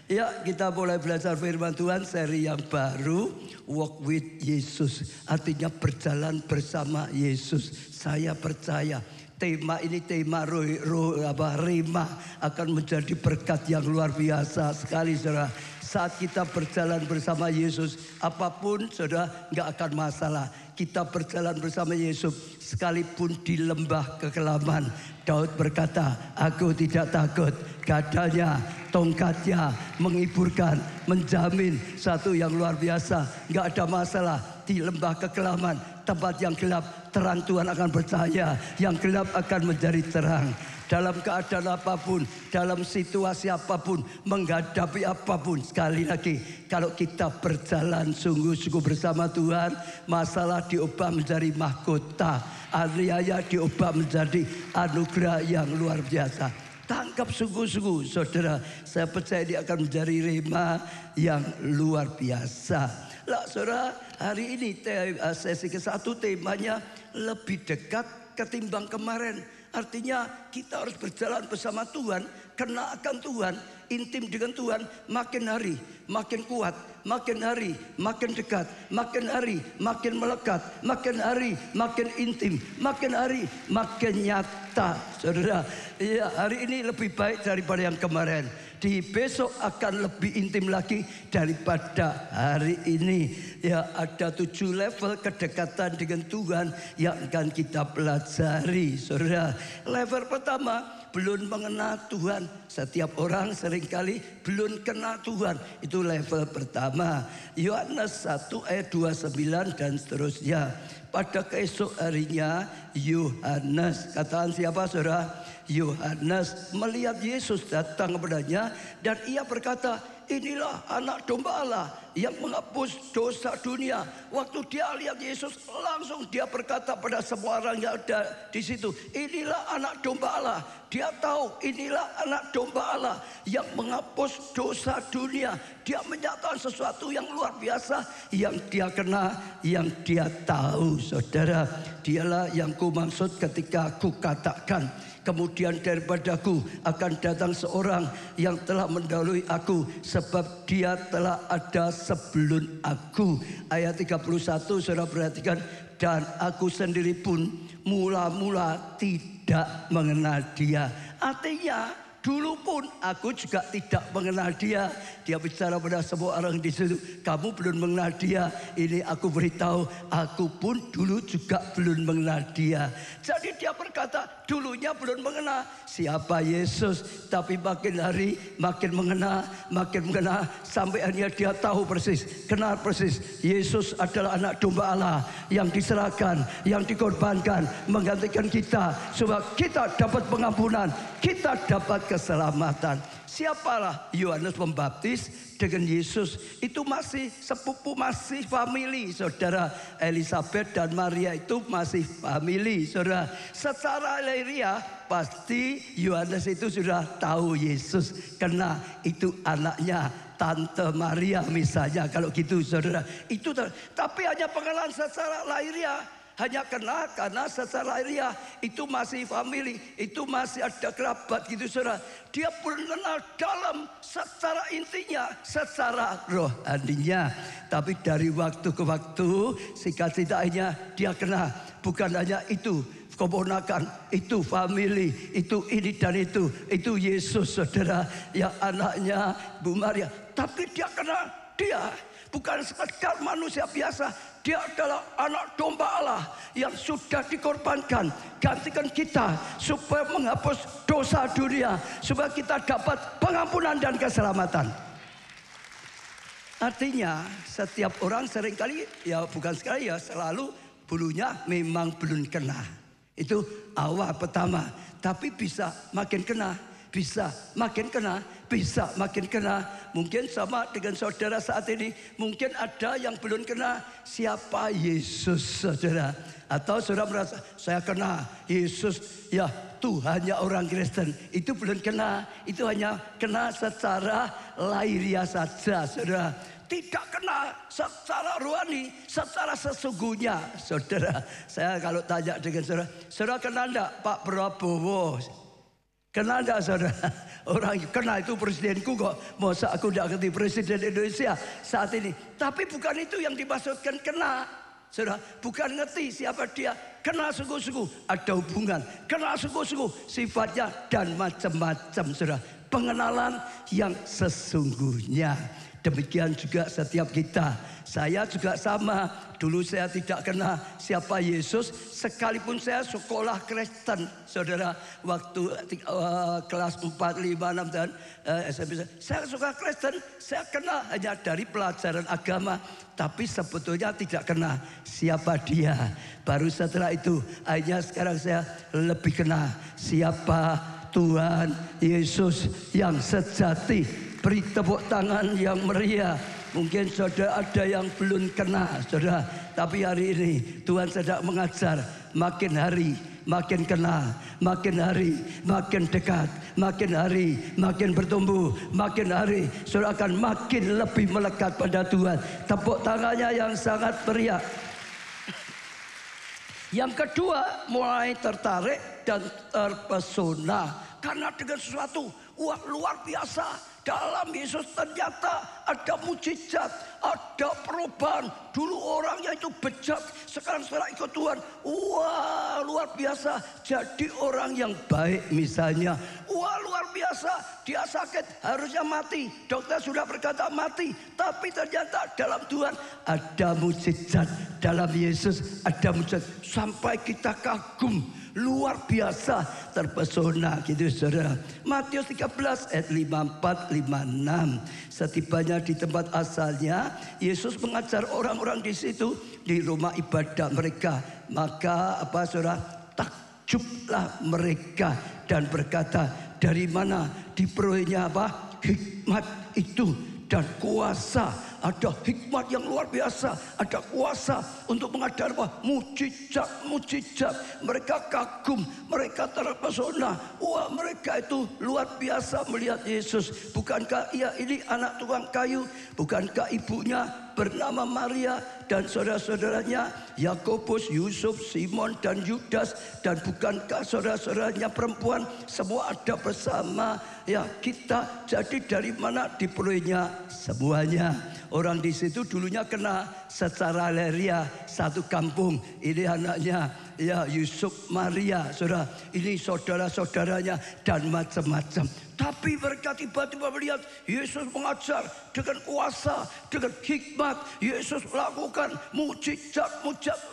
Ya, kita mulai belajar firman Tuhan seri yang baru, Walk with Yesus. Artinya berjalan bersama Yesus. Saya percaya tema ini, tema Rema, akan menjadi berkat yang luar biasa sekali, saudara. Saat kita berjalan bersama Yesus, apapun saudara nggak akan masalah. Kita berjalan bersama Yesus sekalipun di lembah kekelaman. Daud berkata, aku tidak takut. Gadanya, tongkatnya menghiburkan, menjamin satu yang luar biasa. Nggak ada masalah di lembah kekelaman, tempat yang gelap, terang Tuhan akan bercahaya. Yang gelap akan menjadi terang. Dalam keadaan apapun, dalam situasi apapun, menghadapi apapun. Sekali lagi, kalau kita berjalan sungguh-sungguh bersama Tuhan, masalah diubah menjadi mahkota, aniaya diubah menjadi anugerah yang luar biasa. Tangkap sungguh-sungguh, saudara. Saya percaya dia akan menjadi rema yang luar biasa. Lah, saudara, hari ini sesi ke-1 temanya lebih dekat ketimbang kemarin. Artinya kita harus berjalan bersama Tuhan, kena akan Tuhan, intim dengan Tuhan, makin hari makin kuat, makin hari makin dekat, makin hari makin melekat, makin hari makin intim, makin hari makin nyata. Saudara, ya, hari ini lebih baik daripada yang kemarin. Di besok akan lebih intim lagi daripada hari ini. Ya, ada 7 level kedekatan dengan Tuhan yang akan kita pelajari, saudara. Level pertama, belum mengenal Tuhan. Setiap orang seringkali belum kenal Tuhan. Itu level pertama. Yohanes 1 ayat 29 dan seterusnya. Pada keesok harinya Yohanes, kataan siapa, saudara? Yohanes melihat Yesus datang kepadanya dan ia berkata, inilah anak domba Allah yang menghapus dosa dunia. Waktu dia lihat Yesus, langsung dia berkata pada semua orang yang ada di situ, inilah anak domba Allah. Dia tahu inilah anak domba Allah yang menghapus dosa dunia. Dia menyatakan sesuatu yang luar biasa yang dia kenal, yang dia tahu, saudara. Dialah yang ku maksud ketika aku katakan, kemudian daripadaku akan datang seorang yang telah mendahului aku, sebab dia telah ada sebelum aku. Ayat 31, saudara perhatikan. Dan aku sendiri pun mula-mula tidak mengenal dia. Artinya dulu pun aku juga tidak mengenal dia. Dia bicara pada semua orang di situ, kamu belum mengenal dia. Ini aku beritahu, aku pun dulu juga belum mengenal dia. Jadi dia berkata, dulunya belum mengenal siapa Yesus, tapi makin hari makin mengenal, sampai akhirnya dia tahu persis, kenal persis. Yesus adalah anak domba Allah yang diserahkan, yang dikorbankan, menggantikan kita supaya kita dapat pengampunan, kita dapat keselamatan. Siapalah Yohanes Pembaptis dengan Yesus itu masih sepupu, masih famili, saudara. Elizabeth dan Maria itu masih famili, saudara. Secara lahiriah pasti Yohanes itu sudah tahu Yesus, karena itu anaknya Tante Maria misalnya, kalau gitu, saudara. Itu tapi hanya pengenalan secara lahiriah. Hanya kenal karena secara lahiriah itu masih famili, itu masih ada kerabat gitu, saudara. Dia belum kenal dalam secara intinya, secara rohaninya. Tapi dari waktu ke waktu, singkat-singkatnya dia kenal. Bukan hanya itu, keponakan, itu famili, itu ini dan itu Yesus, saudara, yang anaknya Bu Maria. Tapi dia kenal, dia bukan sekedar manusia biasa. Dia adalah anak domba Allah yang sudah dikorbankan, gantikan kita supaya menghapus dosa dunia, supaya kita dapat pengampunan dan keselamatan. Artinya setiap orang seringkali, ya bukan sekali ya, selalu bulunya memang belum kena. Itu awal pertama. Tapi bisa makin kena, bisa makin kena, bisa makin kena. Mungkin sama dengan saudara saat ini, mungkin ada yang belum kena siapa Yesus, saudara. Atau saudara merasa, saya kena Yesus, ya Tuhannya orang Kristen. Itu belum kena, itu hanya kena secara lahiriah saja, saudara. Tidak kena secara rohani, secara sesungguhnya, saudara. Saya kalau tanya dengan saudara, saudara kenal enggak Pak Prabowo? Kenal enggak saudara? Orang kenal itu presidenku kok. Masa aku enggak ngerti presiden Indonesia saat ini. Tapi bukan itu yang dimaksudkan kenal. Saudara, bukan ngerti siapa dia. Kenal sungguh-sungguh, ada hubungan. Kenal sungguh-sungguh, sifatnya dan macam-macam, saudara. Pengenalan yang sesungguhnya. Demikian juga setiap kita. Saya juga sama. Dulu saya tidak kenal siapa Yesus. Sekalipun saya sekolah Kristen. Saudara, waktu kelas 4, 5, 6 dan SMP. Saya suka Kristen. Saya kenal hanya dari pelajaran agama. Tapi sebetulnya tidak kenal siapa dia. Baru setelah itu akhirnya sekarang saya lebih kenal siapa Tuhan Yesus yang sejati. Beri tepuk tangan yang meriah. Mungkin saudara ada yang belum kenal saudara. Tapi hari ini Tuhan sedang mengajar. Makin hari makin kenal. Makin hari makin dekat. Makin hari makin bertumbuh. Makin hari saudara akan makin lebih melekat pada Tuhan. Tepuk tangannya yang sangat meriah. Yang kedua, mulai tertarik dan terpesona. Karena dengan sesuatu luar biasa. Dalam Yesus ternyata ada mujizat, ada perubahan. Dulu orangnya itu bejat, sekarang setelah ikut Tuhan, wah luar biasa. Jadi orang yang baik misalnya, wah luar biasa. Dia sakit, harusnya mati. Dokter sudah berkata mati, tapi ternyata dalam Tuhan ada mujizat. Dalam Yesus ada mujizat. Sampai kita kagum. Luar biasa, terpesona gitu saudara. Matius 13 ayat 54, 56. Setibanya di tempat asalnya, Yesus mengajar orang-orang di situ di rumah ibadah mereka. Maka apa saudara? Takjublah mereka dan berkata, dari mana diperolehnya apa? Hikmat itu dan kuasa. Ada hikmat yang luar biasa. Ada kuasa untuk mengadakan apa? Mujizat. Mereka kagum. Mereka terpesona. Wah, mereka itu luar biasa melihat Yesus. Bukankah ia ini anak tukang kayu? Bukankah ibunya bernama Maria dan saudara-saudaranya Yakobus, Yusuf, Simon dan Yudas? Dan bukankah saudara-saudaranya perempuan semua ada bersama ya kita? Jadi dari mana diperolehnya semuanya? Orang di situ dulunya kena secara leria satu kampung. Ini anaknya ya Yusuf, Maria, saudara. Ini saudara-saudaranya dan macam-macam. Tapi mereka tiba-tiba melihat Yesus mengajar dengan kuasa, dengan hikmat. Yesus melakukan mujizat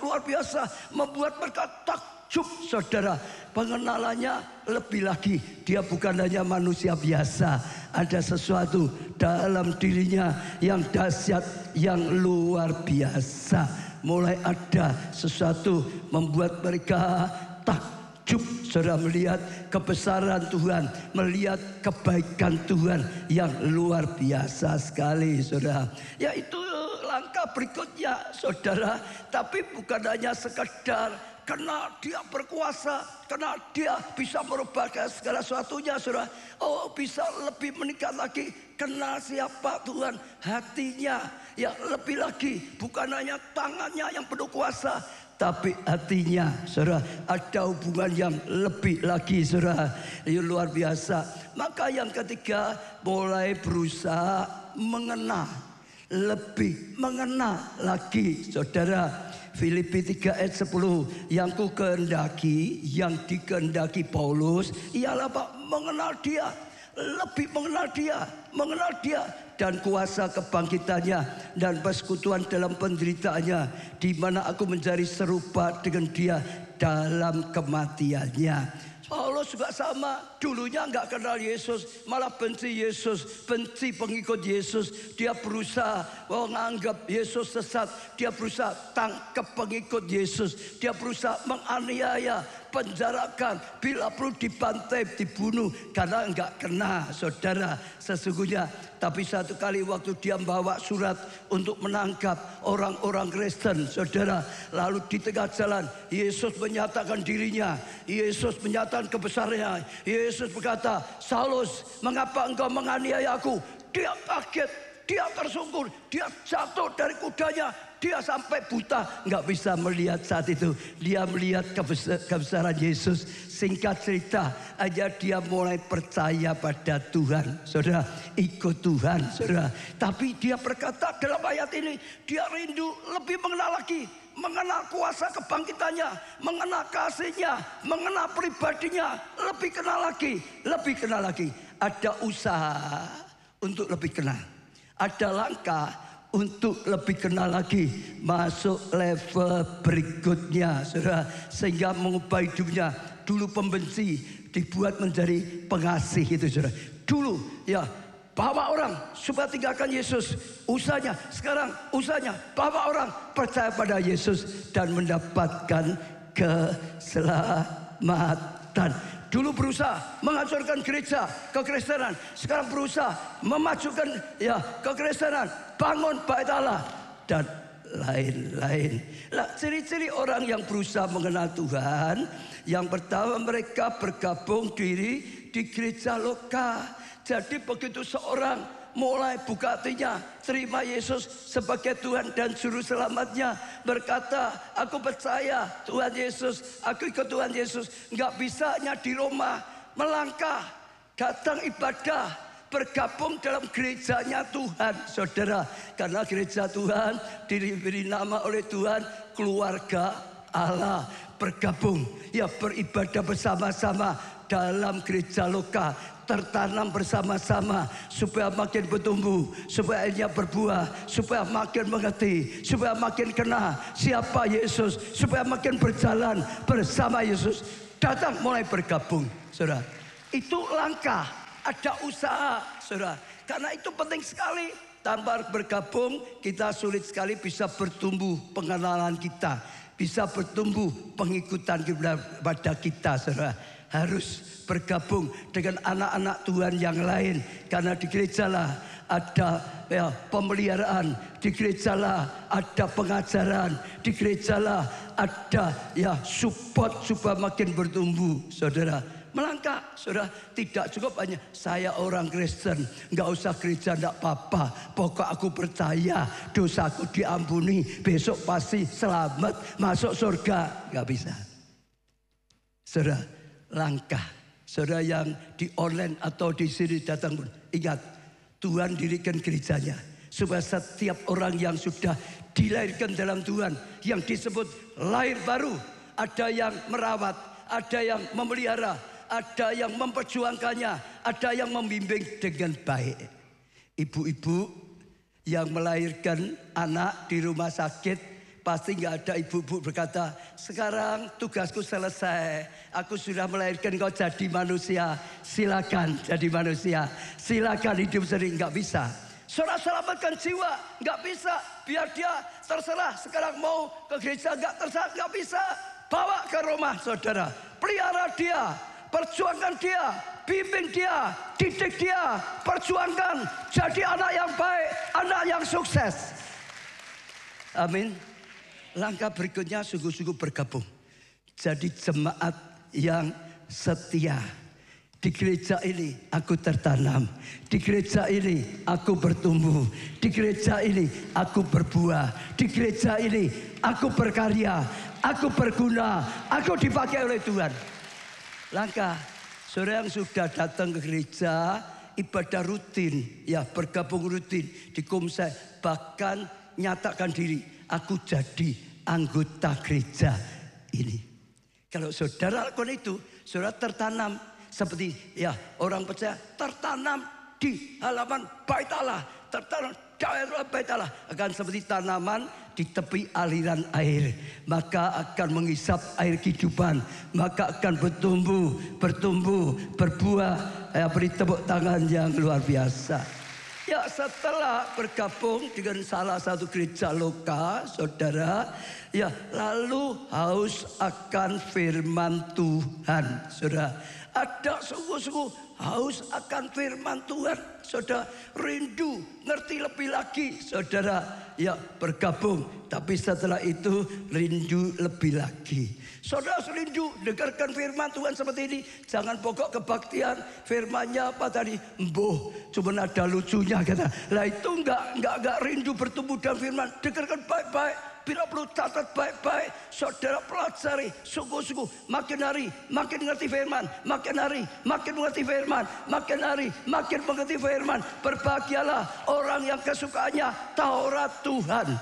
luar biasa, membuat mereka takjub, saudara. Pengenalannya lebih lagi, dia bukan hanya manusia biasa. Ada sesuatu dalam dirinya yang dahsyat, yang luar biasa. Mulai ada sesuatu membuat mereka takjub. Saudara, melihat kebesaran Tuhan, melihat kebaikan Tuhan yang luar biasa sekali, saudara. Yaitu langkah berikutnya, saudara. Tapi bukan hanya sekedar karena dia berkuasa, karena dia bisa merubah segala sesuatunya, saudara. Oh, bisa lebih meningkat lagi. Kenal siapa Tuhan, hatinya. Ya lebih lagi, bukan hanya tangannya yang penuh kuasa, tapi hatinya, saudara. Ada hubungan yang lebih lagi, saudara. Ini luar biasa. Maka yang ketiga, mulai berusaha mengenal. Lebih mengenal lagi, saudara. Filipi 3 ayat 10. Yang ku kehendaki, yang dikehendaki Paulus ialah mengenal dia. Lebih mengenal dia dan kuasa kebangkitannya dan persekutuan dalam penderitaannya, di mana aku menjadi serupa dengan dia dalam kematiannya. Paulus juga sama, dulunya nggak kenal Yesus, malah benci Yesus, benci pengikut Yesus. Dia berusaha menganggap Yesus sesat, dia berusaha tangkap pengikut Yesus, dia berusaha menganiaya, penjarakan, bila perlu dibantai, dibunuh karena enggak kena, saudara. Sesungguhnya, tapi satu kali waktu dia membawa surat untuk menangkap orang-orang Kristen, saudara, lalu di tengah jalan Yesus menyatakan dirinya, Yesus menyatakan kebesarannya. Yesus berkata, Saulus, mengapa engkau menganiaya aku? Dia kaget. dia tersungkur, dia jatuh dari kudanya, dia sampai buta, nggak bisa melihat saat itu. Dia melihat kebesaran Yesus. Singkat cerita, aja dia mulai percaya pada Tuhan, saudara, ikut Tuhan, saudara. Tapi dia berkata dalam ayat ini, dia rindu lebih mengenal lagi, mengenal kuasa kebangkitannya, mengenal kasihnya, mengenal pribadinya, lebih kenal lagi. Ada usaha untuk lebih kenal, ada langkah untuk lebih kenal lagi, masuk level berikutnya, saudara, sehingga mengubah hidupnya. Dulu pembenci dibuat menjadi pengasih, itu saudara. Dulu ya bawa orang supaya tinggalkan Yesus, usahanya. Sekarang usahanya bawa orang percaya pada Yesus dan mendapatkan keselamatan. Dulu berusaha menghancurkan gereja kekristenan, sekarang berusaha memajukan ya kekristenan, bangun bait Allah dan lain-lain. Nah, ciri-ciri orang yang berusaha mengenal Tuhan, yang pertama mereka bergabung diri di gereja lokal. Jadi begitu seorang mulai buka hatinya, terima Yesus sebagai Tuhan dan Juru Selamatnya, berkata, aku percaya Tuhan Yesus, aku ikut Tuhan Yesus. Nggak bisanya di rumah, melangkah, datang ibadah, bergabung dalam gerejanya Tuhan, saudara. Karena gereja Tuhan diberi nama oleh Tuhan, keluarga Allah. Bergabung, ya beribadah bersama-sama dalam gereja lokal, tertanam bersama-sama supaya makin bertumbuh, supaya akhirnya berbuah, supaya makin mengerti, supaya makin kenal siapa Yesus, supaya makin berjalan bersama Yesus. Datang mulai bergabung, saudara. Itu langkah, ada usaha, saudara. Karena itu penting sekali. Tanpa bergabung kita sulit sekali bisa bertumbuh pengenalan kita, bisa bertumbuh pengikutan kepada kita, saudara. Harus bergabung dengan anak-anak Tuhan yang lain. Karena di gereja lah ada ya, pemeliharaan, di gereja lah ada pengajaran, di gereja lah ada ya support supaya makin bertumbuh, saudara. Melangkah, saudara, tidak cukup hanya saya orang Kristen, nggak usah gereja, nggak apa-apa. Pokok aku percaya dosaku diampuni, besok pasti selamat masuk surga. Nggak bisa, saudara. Langkah, saudara yang di online atau di sini datang pun ingat, Tuhan dirikan gerejanya supaya setiap orang yang sudah dilahirkan dalam Tuhan, yang disebut lahir baru, ada yang merawat, ada yang memelihara, ada yang memperjuangkannya, ada yang membimbing dengan baik. Ibu-ibu yang melahirkan anak di rumah sakit, pasti nggak ada ibu-ibu berkata, sekarang tugasku selesai, aku sudah melahirkan kau jadi manusia, silakan jadi manusia, silakan hidup sendiri. Nggak bisa. Saudara selamatkan jiwa, nggak bisa. Biar dia terserah, sekarang mau ke gereja nggak terserah, nggak bisa. Bawa ke rumah saudara, pelihara dia, perjuangkan dia, bimbing dia, didik dia, perjuangkan, jadi anak yang baik, anak yang sukses. Amin. Langkah berikutnya sungguh-sungguh bergabung, jadi jemaat yang setia. Di gereja ini aku tertanam, di gereja ini aku bertumbuh, di gereja ini aku berbuah, di gereja ini aku berkarya, aku berguna, aku dipakai oleh Tuhan. Langkah, saudara yang sudah datang ke gereja, ibadah rutin, ya bergabung rutin di komsel, bahkan nyatakan diri, aku jadi anggota gereja ini. Kalau saudara lakukan itu, saudara tertanam seperti ya orang percaya tertanam di halaman bait Allah, tertanam di halaman bait Allah, akan seperti tanaman di tepi aliran air, maka akan menghisap air kehidupan, maka akan bertumbuh, berbuah. Ya, beri tepuk tangan yang luar biasa. Ya, setelah bergabung dengan salah satu gereja lokal, saudara, ya lalu haus akan firman Tuhan, saudara. ada sungguh-sungguh haus akan firman Tuhan, saudara rindu ngerti lebih lagi, saudara ya bergabung. Tapi setelah itu rindu lebih lagi. Saudara rindu dengarkan firman Tuhan seperti ini. Jangan pokok kebaktian firmannya apa tadi? Mboh, cuma ada lucunya kata. Lah itu enggak rindu bertumbuh dalam firman. Dengarkan baik-baik. Bila perlu catat baik-baik, saudara pelajari sungguh-sungguh. Makin hari makin mengerti firman, makin hari makin mengerti firman, makin hari makin mengerti firman. Berbahagialah orang yang kesukaannya Taurat Tuhan.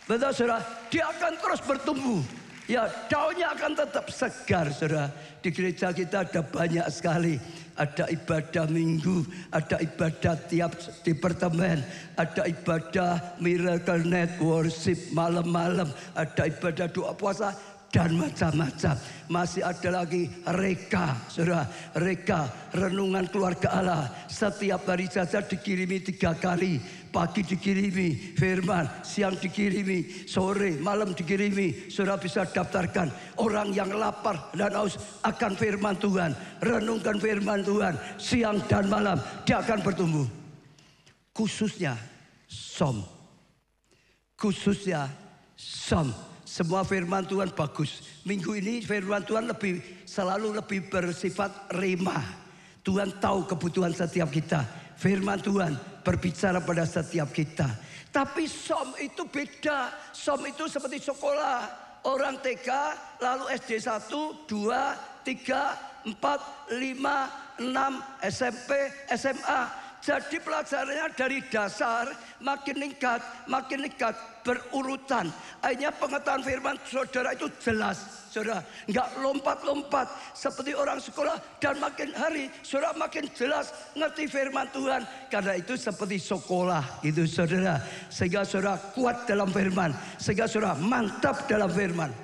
Betul saudara, dia akan terus bertumbuh. Ya, daunnya akan tetap segar, saudara. Di gereja kita ada banyak sekali. Ada ibadah minggu, ada ibadah tiap departemen, ada ibadah miracle night worship malam-malam, ada ibadah doa puasa dan macam-macam. Masih ada lagi reka, saudara, reka renungan keluarga Allah. Setiap hari saja dikirimi 3 kali. Pagi dikirimi firman, siang dikirimi, sore, malam dikirimi. Saudara bisa daftarkan. Orang yang lapar dan haus akan firman Tuhan, renungkan firman Tuhan siang dan malam, dia akan bertumbuh. Khususnya som. Khususnya som. Semua firman Tuhan bagus. Minggu ini firman Tuhan selalu lebih bersifat rema. Tuhan tahu kebutuhan setiap kita. Firman Tuhan berbicara pada setiap kita. Tapi som itu beda. Som itu seperti sekolah. Orang TK, lalu SD 1, 2, 3, 4, 5, 6, SMP, SMA. Jadi pelajarannya dari dasar makin meningkat berurutan. Akhirnya pengetahuan firman saudara itu jelas, saudara, nggak lompat-lompat seperti orang sekolah. Dan makin hari saudara makin jelas ngerti firman Tuhan. Karena itu seperti sekolah gitu, saudara. Sehingga saudara kuat dalam firman, sehingga saudara mantap dalam firman.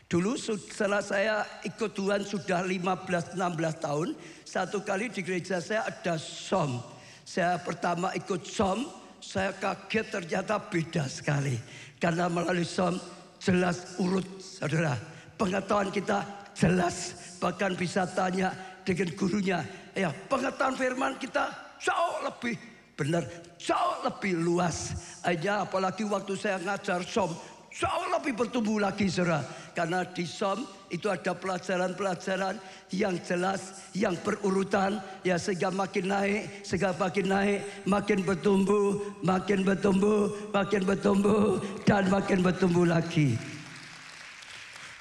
Dulu setelah saya ikut Tuhan sudah 15-16 tahun, satu kali di gereja saya ada som. Saya pertama ikut som, saya kaget ternyata beda sekali. Karena melalui som jelas urut, saudara. Pengetahuan kita jelas, bahkan bisa tanya dengan gurunya. Ya, pengetahuan firman kita jauh lebih benar, jauh lebih luas. Aja apalagi waktu saya ngajar som, jauh lebih bertumbuh lagi, saudara. Karena di som itu ada pelajaran-pelajaran yang jelas, yang berurutan, ya, sehingga makin naik, makin bertumbuh, dan makin bertumbuh lagi.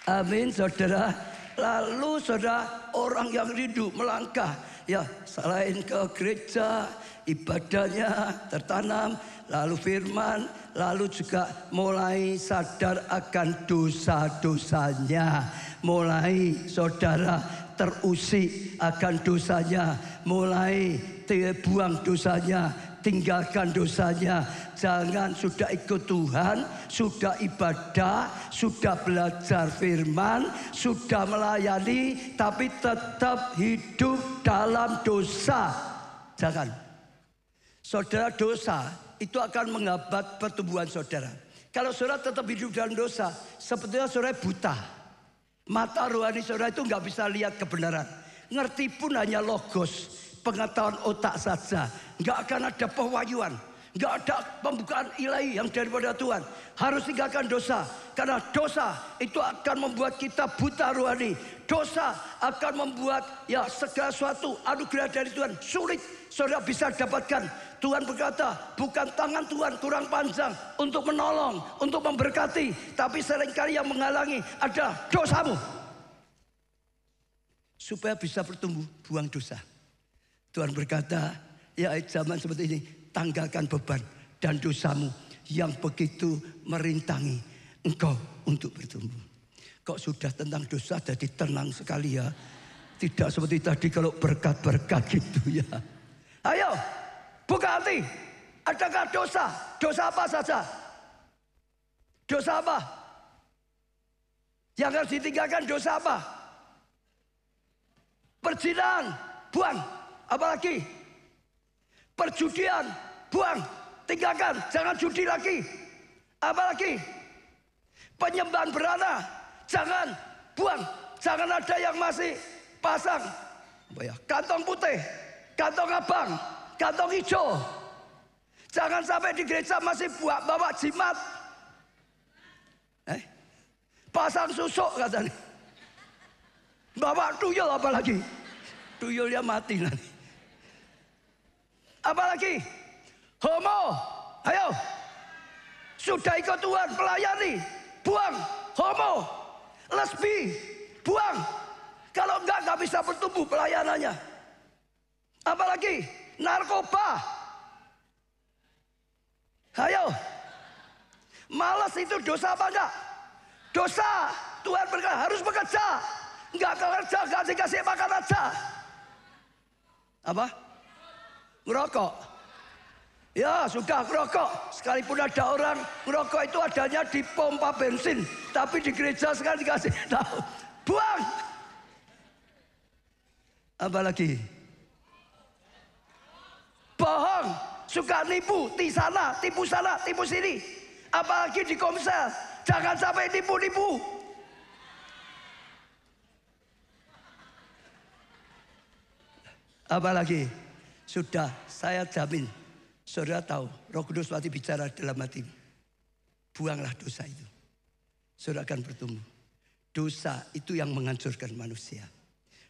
Amin, saudara. Lalu saudara, orang yang rindu melangkah, ya, selain ke gereja, ibadahnya tertanam, lalu firman, lalu juga mulai sadar akan dosa-dosanya. Mulai saudara terusik akan dosanya, mulai buang dosanya, tinggalkan dosanya. Jangan sudah ikut Tuhan, sudah ibadah, sudah belajar firman, sudah melayani, tapi tetap hidup dalam dosa. Jangan. Saudara, dosa itu akan menghambat pertumbuhan saudara. Kalau saudara tetap hidup dalam dosa, sepertinya saudara buta. Mata rohani saudara itu nggak bisa lihat kebenaran. Ngerti pun hanya logos, pengetahuan otak saja. Nggak akan ada pewahyuan, nggak ada pembukaan ilahi yang daripada Tuhan. Harus tinggalkan dosa, karena dosa itu akan membuat kita buta rohani. Dosa akan membuat ya segala sesuatu anugerah dari Tuhan sulit saudara bisa dapatkan. Tuhan berkata, bukan tangan Tuhan kurang panjang untuk menolong, untuk memberkati, tapi seringkali yang menghalangi adalah dosamu. Supaya bisa bertumbuh, buang dosa. Tuhan berkata, ya zaman seperti ini, tanggalkan beban dan dosamu yang begitu merintangi engkau untuk bertumbuh. Kok sudah tentang dosa jadi tenang sekali ya. Tidak seperti tadi kalau berkat-berkat gitu ya. Ayo, buka hati. Adakah dosa? Dosa apa saja? Dosa apa? Yang harus ditinggalkan dosa apa? Perzinahan, buang. Apalagi? Perjudian, buang. Tinggalkan, jangan judi lagi. Apalagi? Penyembahan berhala, jangan, buang. Jangan ada yang masih pasang kantong putih, kantong abang, kantong hijau. Jangan sampai di gereja masih bawa jimat. Pasang susuk katanya. Bawa tuyul apalagi. Tuyulnya mati nanti. Apalagi homo, ayo. Sudah ikut Tuhan, pelayani, buang. Homo, lesbi, buang. Kalau enggak bisa bertumbuh pelayanannya. Apalagi narkoba. Ayo. Malas itu dosa apa enggak? Dosa. Tuhan berkata harus bekerja. Enggak kerja, enggak dikasih makan aja. Apa? Ngerokok. Ya sudah ngerokok. Sekalipun ada orang ngerokok itu adanya di pompa bensin. Tapi di gereja sekarang dikasih tahu. Buang. Apalagi? Bohong. Suka nipu. Di sana, tipu sini. Apalagi di Komsel. Jangan sampai nipu-nipu. Apalagi? Sudah saya jamin. Saudara tahu, Roh Kudus pasti bicara dalam hati. Buanglah dosa itu. Saudara akan bertumbuh. Dosa itu yang menghancurkan manusia.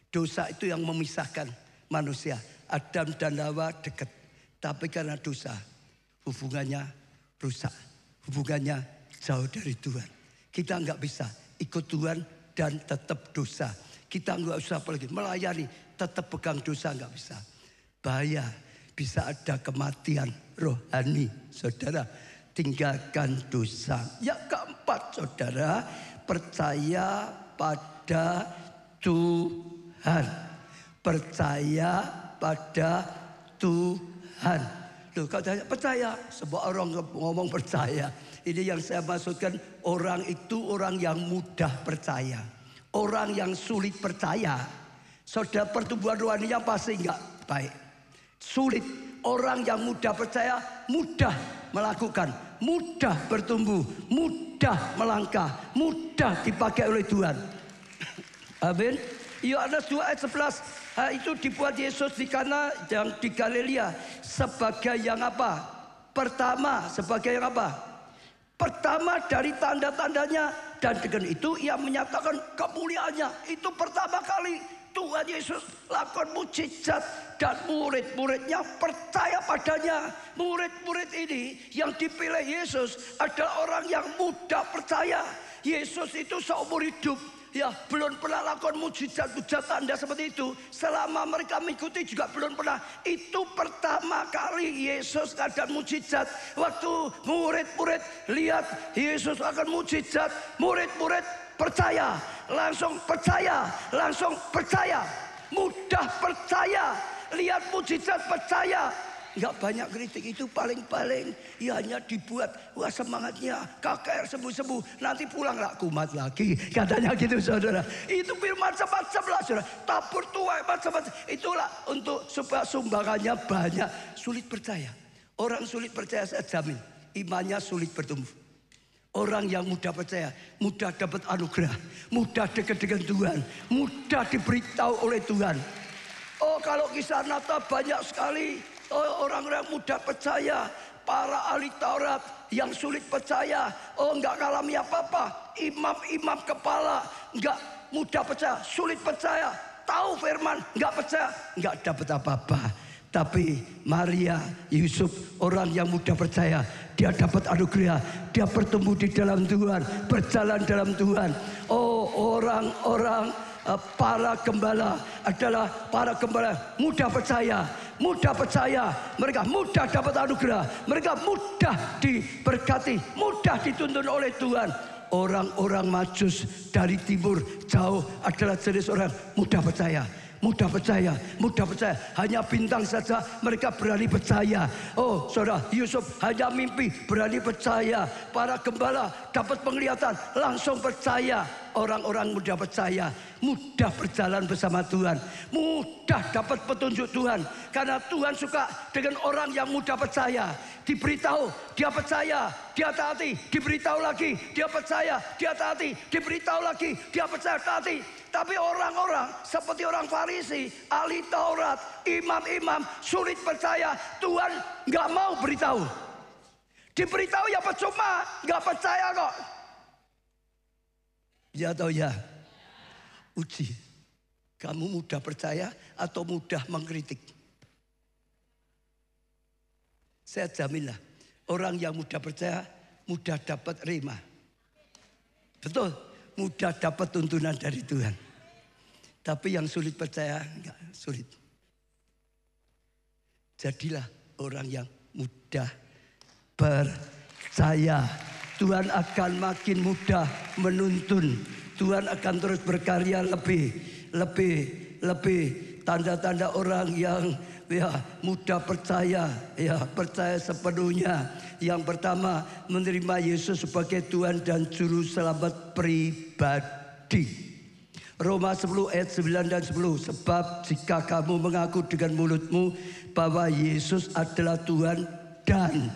Dosa itu yang memisahkan manusia. Adam dan Hawa dekat. Tapi karena dosa, hubungannya rusak. Hubungannya jauh dari Tuhan. Kita nggak bisa ikut Tuhan dan tetap dosa. Kita nggak usah apalagi melayani, tetap pegang dosa nggak bisa. Bahaya. Bisa ada kematian rohani, saudara. Tinggalkan dosa. Yang keempat, saudara, percaya pada Tuhan. Percaya pada Tuhan. Loh, kalau percaya, sebuah orang ngomong percaya. Ini yang saya maksudkan, orang itu orang yang mudah percaya. Orang yang sulit percaya. Saudara, pertumbuhan rohaninya pasti enggak baik. Sulit. Orang yang mudah percaya, mudah melakukan, mudah bertumbuh, mudah melangkah, mudah dipakai oleh Tuhan. Amin. Yohanes 2 ayat 11. Itu dibuat Yesus di Kana yang di Galilea sebagai yang apa? Pertama, sebagai yang apa? Pertama dari tanda-tandanya, dan dengan itu ia menyatakan kemuliaannya. Itu pertama kali Tuhan Yesus lakukan mukjizat dan murid-muridnya percaya padanya. Murid-murid ini yang dipilih Yesus adalah orang yang mudah percaya. Yesus itu seumur hidup ya belum pernah lakukan mukjizat tanda seperti itu. Selama mereka mengikuti juga belum pernah. Itu pertama kali Yesus ada mukjizat. Waktu murid-murid lihat Yesus akan mukjizat, murid-murid percaya, langsung percaya, langsung percaya, mudah percaya, lihat mukjizat percaya. Enggak banyak kritik, itu paling-paling ya hanya dibuat wah semangatnya KKR sembuh-sembuh, nanti pulang lah kumat lagi, katanya gitu saudara. Itu macam-macam lah saudara, tabur tuai macam-macam. Itulah untuk supaya sumbangannya banyak. Sulit percaya, orang sulit percaya saya jamin imannya sulit bertumbuh. Orang yang mudah percaya, mudah dapat anugerah, mudah dekat dengan Tuhan, mudah diberitahu oleh Tuhan. Oh, kalau kisah Nata banyak sekali orang-orang mudah percaya, para ahli Taurat yang sulit percaya. Oh, enggak ngalami apa-apa. Imam-imam kepala enggak mudah percaya, sulit percaya. Tahu firman, enggak percaya, enggak dapat apa-apa. Tapi Maria, Yusuf, orang yang mudah percaya, dia dapat anugerah, dia bertumbuh di dalam Tuhan, berjalan dalam Tuhan. Oh, orang-orang para gembala adalah para gembala mudah percaya, mudah percaya. Mereka mudah dapat anugerah, mereka mudah diberkati, mudah dituntun oleh Tuhan. Orang-orang Majus dari timur jauh adalah jenis orang mudah percaya. Mudah percaya, mudah percaya. Hanya bintang saja mereka berani percaya. Oh saudara, Yusuf hanya mimpi berani percaya. Para gembala dapat penglihatan langsung percaya. orang-orang mudah percaya, mudah berjalan bersama Tuhan, mudah dapat petunjuk Tuhan. Karena Tuhan suka dengan orang yang mudah percaya. Diberitahu, dia percaya, dia taati. Diberitahu lagi, dia percaya, dia taati. Diberitahu lagi, dia percaya, taati. Tapi orang-orang seperti orang Farisi, ahli Taurat, imam-imam sulit percaya. Tuhan nggak mau beritahu. Diberitahu ya percuma, nggak percaya kok. Ya atau ya? Uji. Kamu mudah percaya atau mudah mengkritik? Saya jaminlah, orang yang mudah percaya, mudah dapat rema. Betul, mudah dapat tuntunan dari Tuhan. Tapi yang sulit percaya, enggak sulit. Jadilah orang yang mudah percaya. Tuhan akan makin mudah menuntun. Tuhan akan terus berkarya lebih. Tanda-tanda orang yang mudah percaya, percaya sepenuhnya. Yang pertama, menerima Yesus sebagai Tuhan dan Juru Selamat pribadi. Roma 10 ayat 9 dan 10. Sebab jika kamu mengaku dengan mulutmu bahwa Yesus adalah Tuhan dan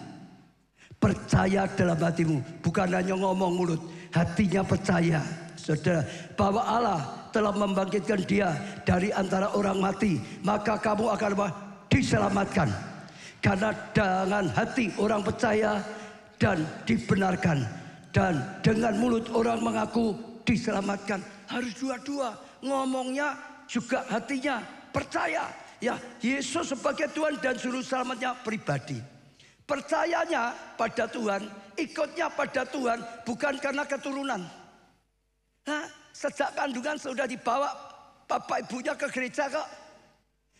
percaya dalam hatimu, bukan hanya ngomong mulut, hatinya percaya, saudara, bahwa Allah telah membangkitkan dia dari antara orang mati, maka kamu akan diselamatkan. Karena dengan hati orang percaya dan dibenarkan, dan dengan mulut orang mengaku diselamatkan. Harus dua-dua, ngomongnya juga hatinya percaya. Ya, Yesus sebagai Tuhan dan Juru Selamatnya pribadi. Percayanya pada Tuhan, ikutnya pada Tuhan, bukan karena keturunan. Sejak kandungan sudah dibawa bapak ibunya ke gereja kok.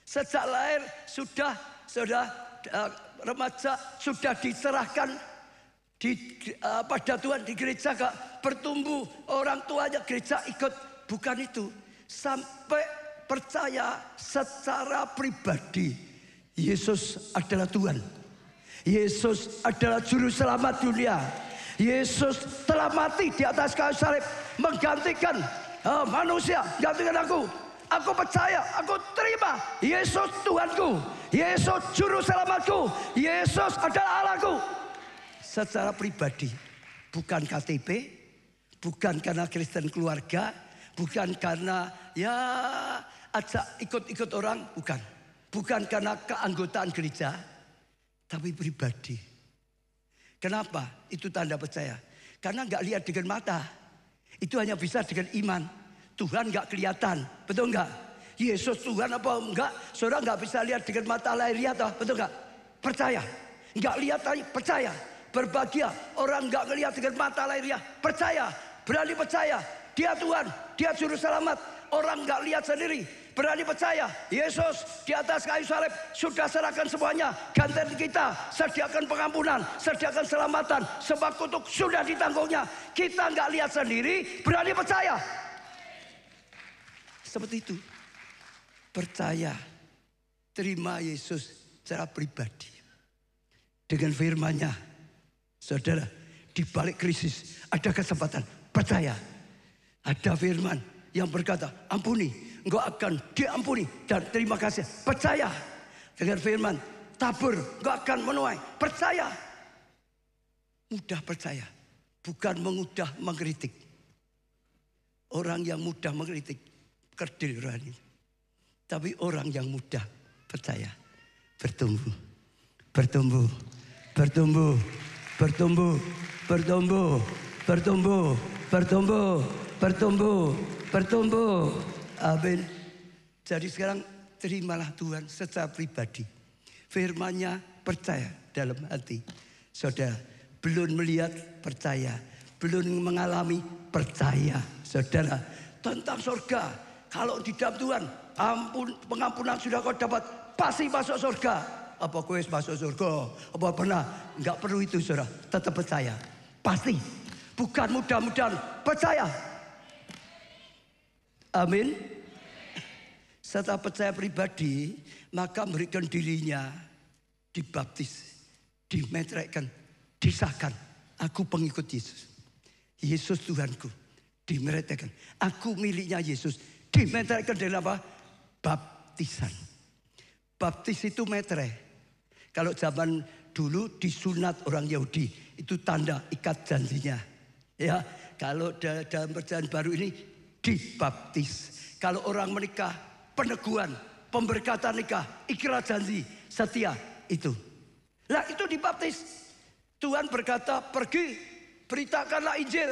Sejak lahir sudah remaja sudah diserahkan pada Tuhan di gereja kok. Bertumbuh orang tuanya gereja ikut, bukan itu. Sampai percaya secara pribadi, Yesus adalah Tuhan. Yesus adalah Juru Selamat dunia. Yesus telah mati di atas kayu salib, menggantikan manusia, gantikan aku. Aku percaya, aku terima Yesus Tuhanku, Yesus Juru Selamatku, Yesus adalah Allahku. Secara pribadi, bukan KTP, bukan karena Kristen keluarga, bukan karena ajak ikut-ikut orang, bukan. Bukan karena keanggotaan gereja, tapi pribadi. Kenapa? Itu tanda percaya. Karena nggak lihat dengan mata. Itu hanya bisa dengan iman. Tuhan nggak kelihatan, betul nggak? Yesus Tuhan apa enggak? Saudara nggak bisa lihat dengan mata lahiriah, betul nggak? Percaya. Nggak lihat lagi, percaya. Berbahagia orang nggak ngelihat dengan mata lahiriah, percaya. Berani percaya. Dia Tuhan, dia Juru Selamat. Orang nggak lihat sendiri, berani percaya. Yesus di atas kayu salib sudah serahkan semuanya. Gantian kita, sediakan pengampunan, sediakan selamatan. Sebab kutuk sudah ditanggungnya. Kita nggak lihat sendiri, berani percaya. Seperti itu. Percaya, terima Yesus secara pribadi. Dengan firman-Nya, saudara, di balik krisis ada kesempatan. Percaya. Ada firman yang berkata, ampuni, engkau akan diampuni, dan terima kasih. Percaya. Dengan firman, tabur, engkau akan menuai. Percaya. Mudah percaya, bukan mudah mengkritik. Orang yang mudah mengkritik, kerdil rohani. Tapi orang yang mudah percaya, bertumbuh, bertumbuh, bertumbuh, bertumbuh, bertumbuh, bertumbuh, bertumbuh, bertumbuh, bertumbuh. Amin. Jadi sekarang terimalah Tuhan secara pribadi. Firman-Nya percaya dalam hati. Saudara, belum melihat percaya, belum mengalami percaya. Saudara, tentang surga, kalau di dalam Tuhan, pengampunan sudah kau dapat, pasti masuk surga. Apa kau masuk surga? Apa pernah? Enggak perlu itu, saudara. Tetap percaya. Pasti. Bukan mudah-mudahan, percaya. Amin. Setelah percaya pribadi, maka memberikan dirinya dibaptis, dimetrekkan, disahkan. Aku pengikut Yesus. Yesus Tuhanku Dimeteraikan. Aku miliknya Yesus. Dimeteraikan dengan apa? Baptisan. Baptis itu meterai. Kalau zaman dulu disunat orang Yahudi, itu tanda ikat janjinya. Ya, kalau dalam perjanjian baru ini dibaptis. Kalau orang menikah, peneguhan, pemberkatan nikah, ikrar janji, setia itu. Lah itu dibaptis. Tuhan berkata, pergi beritakanlah Injil.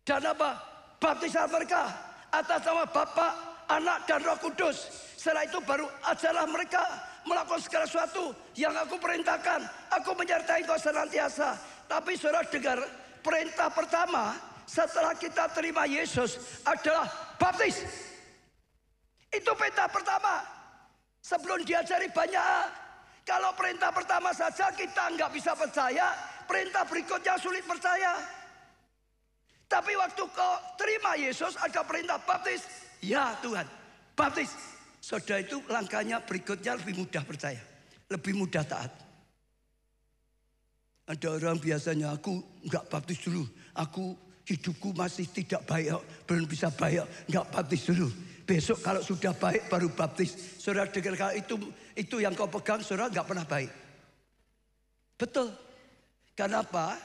Dan apa? Baptisan mereka atas nama Bapa, Anak dan Roh Kudus. Setelah itu baru ajarlah mereka melakukan segala sesuatu yang aku perintahkan. Aku menyertai kau senantiasa. Tapi saudara dengar, perintah pertama setelah kita terima Yesus adalah baptis. Itu perintah pertama. Sebelum diajari banyak. Kalau perintah pertama saja kita nggak bisa percaya, perintah berikutnya sulit percaya. Tapi waktu kau terima Yesus ada perintah baptis. Ya Tuhan, baptis. Saudara itu langkahnya berikutnya lebih mudah percaya. Lebih mudah taat. Ada orang biasanya, aku nggak baptis dulu. Aku hidupku masih tidak baik, belum bisa baik, nggak baptis dulu. Besok kalau sudah baik baru baptis. Saudara dengar, kalau itu yang kau pegang, saudara nggak pernah baik. Betul. Kenapa?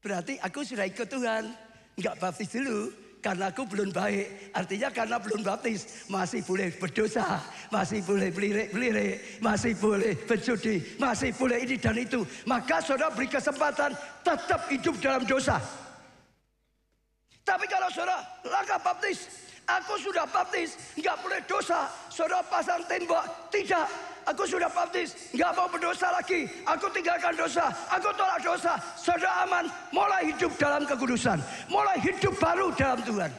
Berarti aku sudah ikut Tuhan. Nggak baptis dulu karena aku belum baik. Artinya karena belum baptis masih boleh berdosa, masih boleh belirik, masih boleh berjudi, masih boleh ini dan itu. Maka saudara beri kesempatan tetap hidup dalam dosa. Tapi kalau saudara langkah baptis, aku sudah baptis, nggak boleh dosa. Saudara pasang tembok, tidak. Aku sudah baptis, nggak mau berdosa lagi. Aku tinggalkan dosa, aku tolak dosa. Saudara aman, mulai hidup dalam kekudusan, mulai hidup baru dalam Tuhan.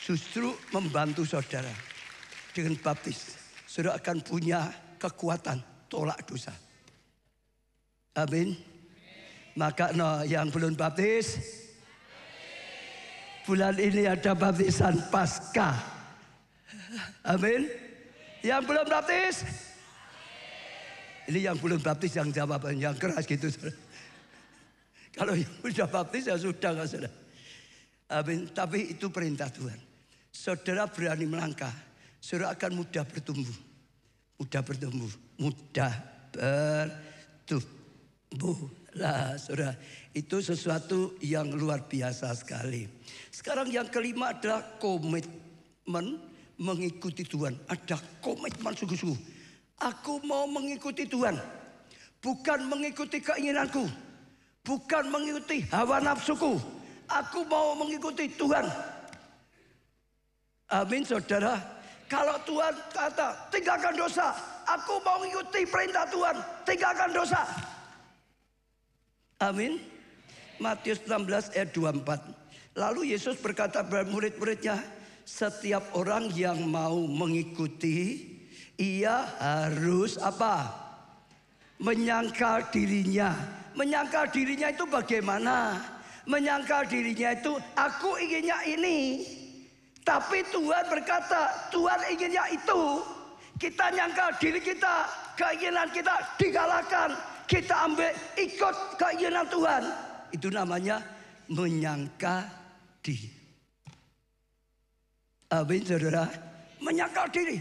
Justru membantu saudara dengan baptis, saudara akan punya kekuatan tolak dosa. Amin. Maka yang belum baptis, bulan ini ada baptisan Paskah. Amin. Yang belum baptis, ini yang belum baptis yang jawaban yang keras gitu. Kalau yang sudah baptis ya sudah, nggak saudara. Amin. Tapi itu perintah Tuhan. Saudara berani melangkah, saudara akan mudah bertumbuh, mudah bertumbuh, mudah bertumbuh. Lah, saudara, itu sesuatu yang luar biasa sekali. Sekarang yang kelima adalah komitmen mengikuti Tuhan. Ada komitmen sungguh-sungguh. Aku mau mengikuti Tuhan, bukan mengikuti keinginanku, bukan mengikuti hawa nafsuku. Aku mau mengikuti Tuhan. Amin, saudara. Kalau Tuhan kata tinggalkan dosa, aku mau mengikuti perintah Tuhan, tinggalkan dosa. Amin. Matius 16 ayat 24. Lalu Yesus berkata kepada murid-muridnya, setiap orang yang mau mengikuti, ia harus apa? Menyangkal dirinya. Menyangkal dirinya itu bagaimana? Menyangkal dirinya itu, aku inginnya ini, tapi Tuhan berkata Tuhan inginnya itu. Kita nyangkal diri kita, keinginan kita digalakkan, kita ambil ikut keinginan Tuhan. Itu namanya menyangkal diri. Amin, saudara. Menyangkal diri,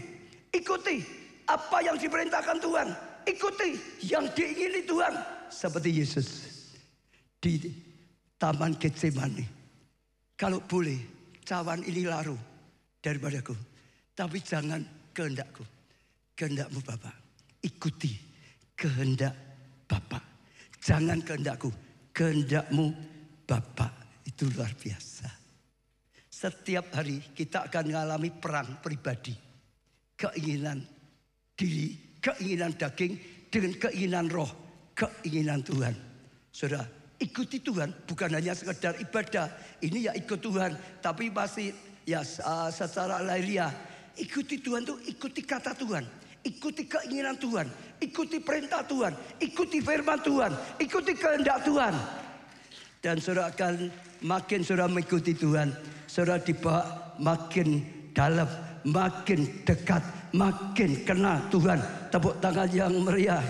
ikuti apa yang diperintahkan Tuhan, ikuti yang diingini Tuhan. Seperti Yesus di Taman Getsemani. Kalau boleh, cawan ini laru daripadaku, tapi jangan kehendakku, kehendakmu Bapa. Ikuti kehendak Bapa, jangan kehendakku, kehendakmu Bapa. Itu luar biasa. Setiap hari kita akan mengalami perang pribadi. Keinginan diri, keinginan daging dengan keinginan roh, keinginan Tuhan. Saudara, ikuti Tuhan bukan hanya sekedar ibadah. Ini ya ikut Tuhan, tapi masih ya secara lahiriah. Ikuti Tuhan itu ikuti kata Tuhan, ikuti keinginan Tuhan, ikuti perintah Tuhan, ikuti firman Tuhan, ikuti kehendak Tuhan. Dan saudara akan makin saudara mengikuti Tuhan, saudara dibawa makin dalam, makin dekat, makin kenal Tuhan. Tepuk tangan yang meriah.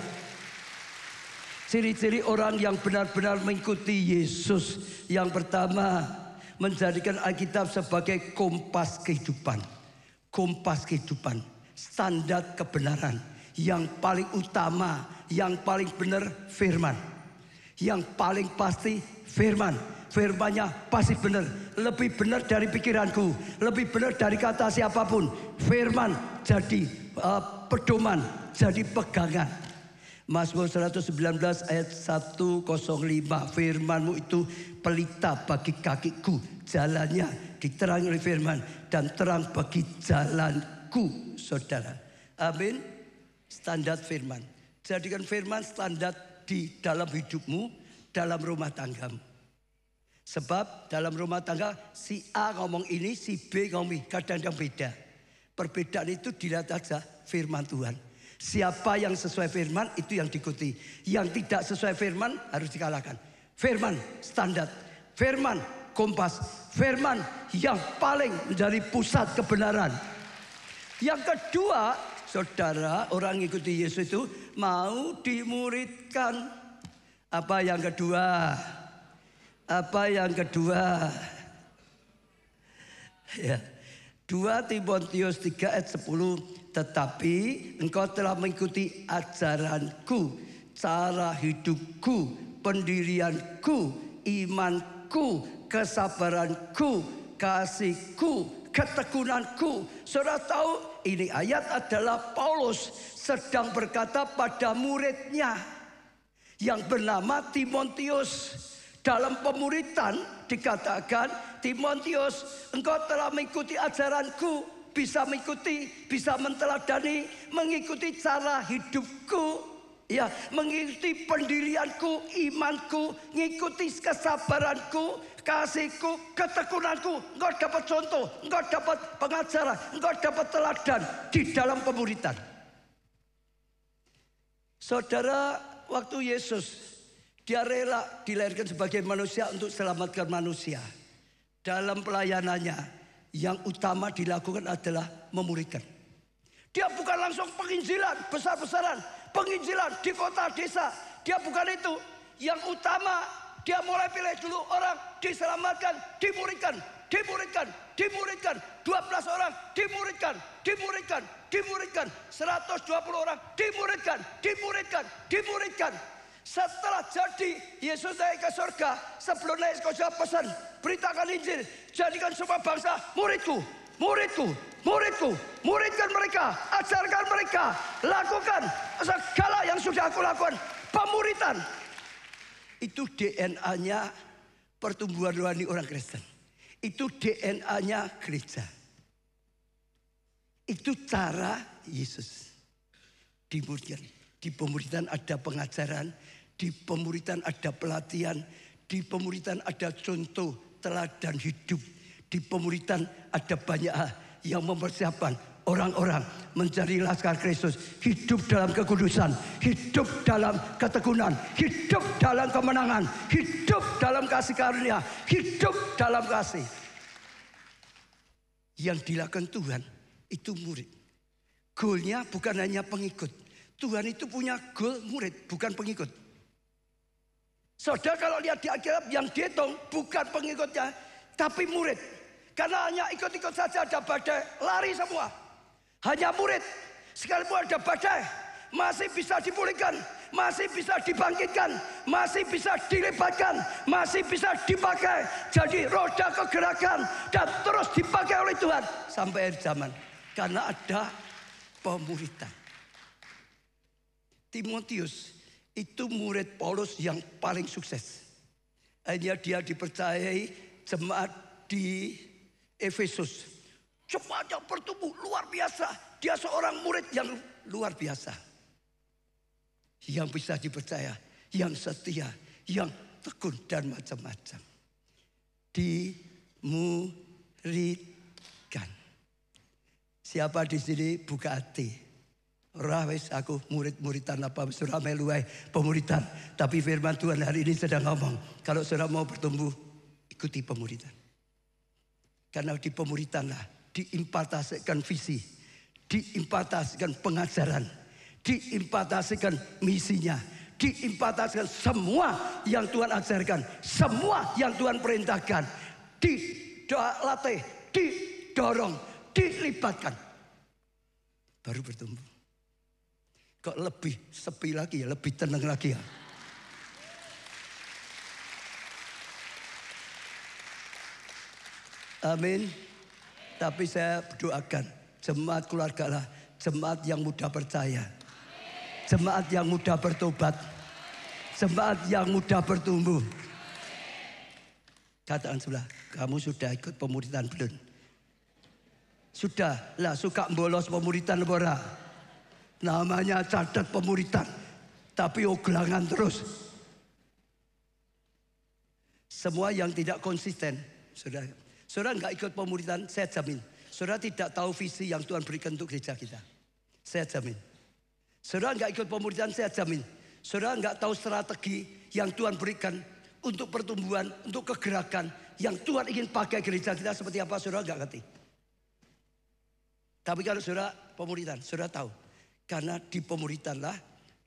Ciri-ciri orang yang benar-benar mengikuti Yesus. Yang pertama, menjadikan Alkitab sebagai kompas kehidupan. Kompas kehidupan, standar kebenaran. Yang paling utama, yang paling benar firman. Yang paling pasti firman. Firmannya pasti benar. Lebih benar dari pikiranku. Lebih benar dari kata siapapun. Firman jadi pedoman, jadi pegangan. Mazmur 119 ayat 105. Firman-Mu itu pelita bagi kakiku. Jalannya diterangi oleh firman dan terang bagi jalanku, saudara. Amin. Standar firman. Jadikan firman standar di dalam hidupmu, dalam rumah tanggamu. Sebab dalam rumah tangga si A ngomong ini, si B ngomong ini, kadang-kadang beda. Perbedaan itu dilihat saja firman Tuhan. Siapa yang sesuai firman itu yang diikuti. Yang tidak sesuai firman harus dikalahkan. Firman standar. Firman kompas. Firman yang paling menjadi pusat kebenaran. Yang kedua, saudara, orang ikuti Yesus itu mau dimuridkan. Apa yang kedua? Apa yang kedua? Ya. 2 Timotius 3 ayat 10. Tetapi engkau telah mengikuti ajaranku, cara hidupku, pendirianku, imanku, kesabaranku, kasihku, ketekunanku. Saudara tahu ini ayat adalah Paulus sedang berkata pada muridnya yang bernama Timotius. Dalam pemuridan dikatakan, Timotius, engkau telah mengikuti ajaranku, bisa mengikuti, bisa menteladani, mengikuti cara hidupku, ya, mengikuti pendirianku, imanku, mengikuti kesabaranku, kasihku, ketekunanku. Engkau dapat contoh, engkau dapat pengajaran, engkau dapat teladan di dalam pemuridan. Saudara, waktu Yesus dia rela dilahirkan sebagai manusia untuk selamatkan manusia. Dalam pelayanannya yang utama dilakukan adalah memuridkan. Dia bukan langsung penginjilan besar-besaran, penginjilan di kota desa. Dia bukan itu. Yang utama dia mulai pilih dulu orang diselamatkan, dimuridkan, dimuridkan, dimuridkan. 12 orang dimuridkan, dimuridkan, dimuridkan. 120 orang dimuridkan, dimuridkan, dimuridkan. Setelah jadi Yesus naik ke surga, sebelum naik ke surga pesan, beritakan Injil, jadikan semua bangsa muridku, muridku, muridku, muridkan mereka, ajarkan mereka, lakukan segala yang sudah aku lakukan. Pemuridan itu DNA-nya pertumbuhan rohani orang Kristen. Itu DNA-nya gereja. Itu cara Yesus dimuridkan. Di pemuridan ada pengajaran, di pemuridan ada pelatihan, di pemuridan ada contoh teladan hidup, di pemuridan ada banyak hal yang mempersiapkan orang-orang menjadi laskar Kristus, hidup dalam kekudusan, hidup dalam ketekunan, hidup dalam kemenangan, hidup dalam kasih karunia, hidup dalam kasih. Yang dilakukan Tuhan itu murid. Goalnya bukan hanya pengikut. Tuhan itu punya goal murid, bukan pengikut. Saudara kalau lihat di Alkitab yang dihitung bukan pengikutnya, tapi murid. Karena hanya ikut-ikut saja ada badai, lari semua. Hanya murid, sekalipun ada badai, masih bisa dipulihkan, masih bisa dibangkitkan, masih bisa dilibatkan, masih bisa dipakai. Jadi roda kegerakan dan terus dipakai oleh Tuhan sampai akhir zaman. Karena ada pemuridan. Timotius itu murid Paulus yang paling sukses. Hanya dia dipercayai jemaat di Efesus. Jemaatnya bertumbuh luar biasa. Dia seorang murid yang luar biasa. Yang bisa dipercaya, yang setia, yang tekun dan macam-macam. Dimuridkan. Siapa di sini buka hati? Rawes aku murid-muridan apa surah meluai pemuridan. Tapi firman Tuhan hari ini sedang ngomong, kalau saudara mau bertumbuh, ikuti pemuridan. Karena di pemuridanlah diimpartasikan visi, diimpartasikan pengajaran, diimpartasikan misinya, diimpartasikan semua yang Tuhan ajarkan, semua yang Tuhan perintahkan. dilatih, didorong, dilibatkan. Baru bertumbuh. Kok lebih sepi lagi ya, lebih tenang lagi ya. Amin. Tapi saya doakan jemaat keluarga lah, jemaat yang mudah percaya, jemaat yang mudah bertobat, jemaat yang mudah bertumbuh. Katakan sebelah, kamu sudah ikut pemuritan belum? Sudah lah, suka bolos pemuritan ora. Namanya cadat pemuritan, tapi oglangan terus. Semua yang tidak konsisten, saudara nggak ikut pemuritan, saya jamin. Saudara tidak tahu visi yang Tuhan berikan untuk gereja kita. Saya jamin. Saudara nggak ikut pemuritan, saya jamin. Saudara nggak tahu strategi yang Tuhan berikan untuk pertumbuhan, untuk kegerakan yang Tuhan ingin pakai gereja kita seperti apa, saudara nggak ngerti. Tapi kalau saudara pemuritan, saudara tahu. Karena di pemuritanlah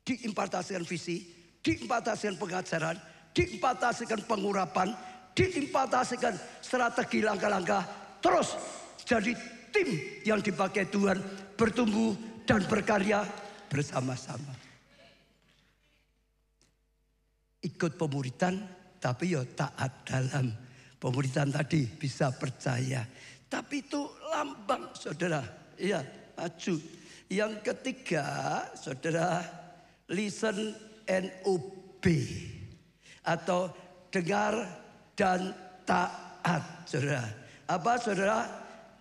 diimpartasikan visi, diimpartasikan pengajaran, diimpartasikan pengurapan, diimpartasikan strategi langkah-langkah. Terus jadi tim yang dipakai Tuhan bertumbuh dan berkarya bersama-sama. Ikut pemuritan tapi ya taat dalam pemuritan tadi, bisa percaya. Tapi itu lambang, saudara. Iya, maju. Yang ketiga, saudara, listen and obey. Atau dengar dan taat, saudara. Apa, saudara?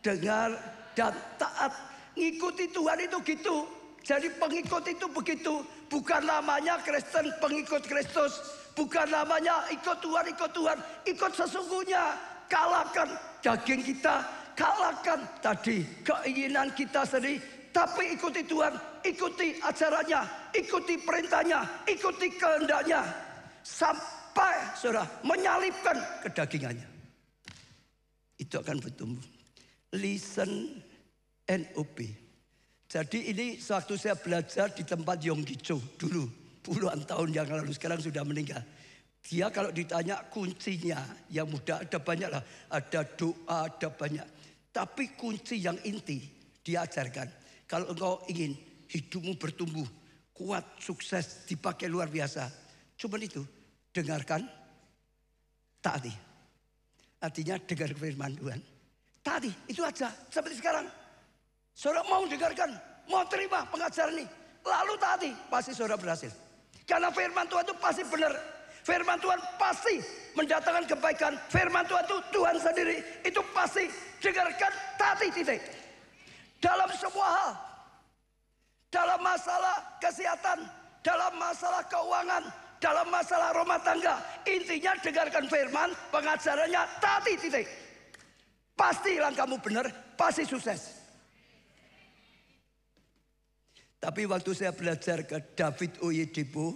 Dengar dan taat. Ngikuti Tuhan itu gitu. Jadi pengikut itu begitu. Bukan namanya Kristen, pengikut Kristus. Bukan namanya ikut Tuhan, ikut sesungguhnya. Kalahkan daging kita, kalahkan tadi keinginan kita sendiri. Tapi ikuti Tuhan, ikuti ajarannya, ikuti perintahnya, ikuti kehendaknya. Sampai saudara menyalipkan kedagingannya. Itu akan bertumbuh. Listen and obey. Jadi ini waktu saya belajar di tempat Yonggi Cho dulu. Puluhan tahun yang lalu, sekarang sudah meninggal. Dia kalau ditanya kuncinya, yang mudah ada banyak lah. Ada doa, ada banyak. Tapi kunci yang inti diajarkan. Kalau engkau ingin hidupmu bertumbuh, kuat, sukses, dipakai luar biasa. Cuma itu, dengarkan, taati. Artinya dengar firman Tuhan. Taati, itu aja. Seperti sekarang. Saudara mau dengarkan, mau terima pengajaran ini. Lalu taati, pasti saudara berhasil. Karena firman Tuhan itu pasti benar. Firman Tuhan pasti mendatangkan kebaikan. Firman Tuhan itu Tuhan sendiri. Itu pasti dengarkan, taati, titik. Dalam semua hal. Dalam masalah kesehatan, dalam masalah keuangan, dalam masalah rumah tangga. Intinya dengarkan firman, pengajarannya, taati, titik. Pasti langkahmu benar, pasti sukses. Tapi waktu saya belajar ke David Oyedepo,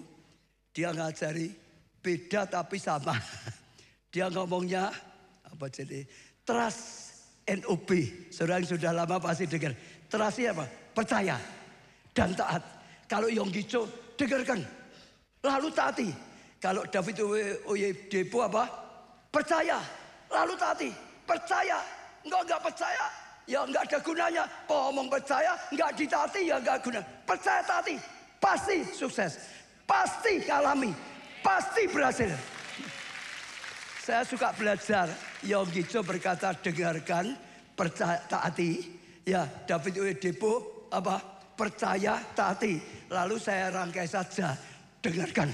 dia ngajari beda tapi sama. Dia ngomongnya apa jadi? Trust and obey. Saudara yang sudah lama pasti dengar. Trustnya apa? Percaya dan taat. Kalau Yonggi Cho dengarkan, lalu taati. Kalau David Oyedepo apa? Percaya, lalu taati. Percaya, enggak percaya, ya enggak ada gunanya. Ngomong percaya, enggak ditaati, ya enggak guna. Percaya, taati, pasti sukses, pasti alami, pasti berhasil. Saya suka belajar. Yonggi Cho berkata dengarkan, percaya, taati. Ya, David Oyedepo apa? Percaya, taati. Lalu saya rangkai saja, dengarkan,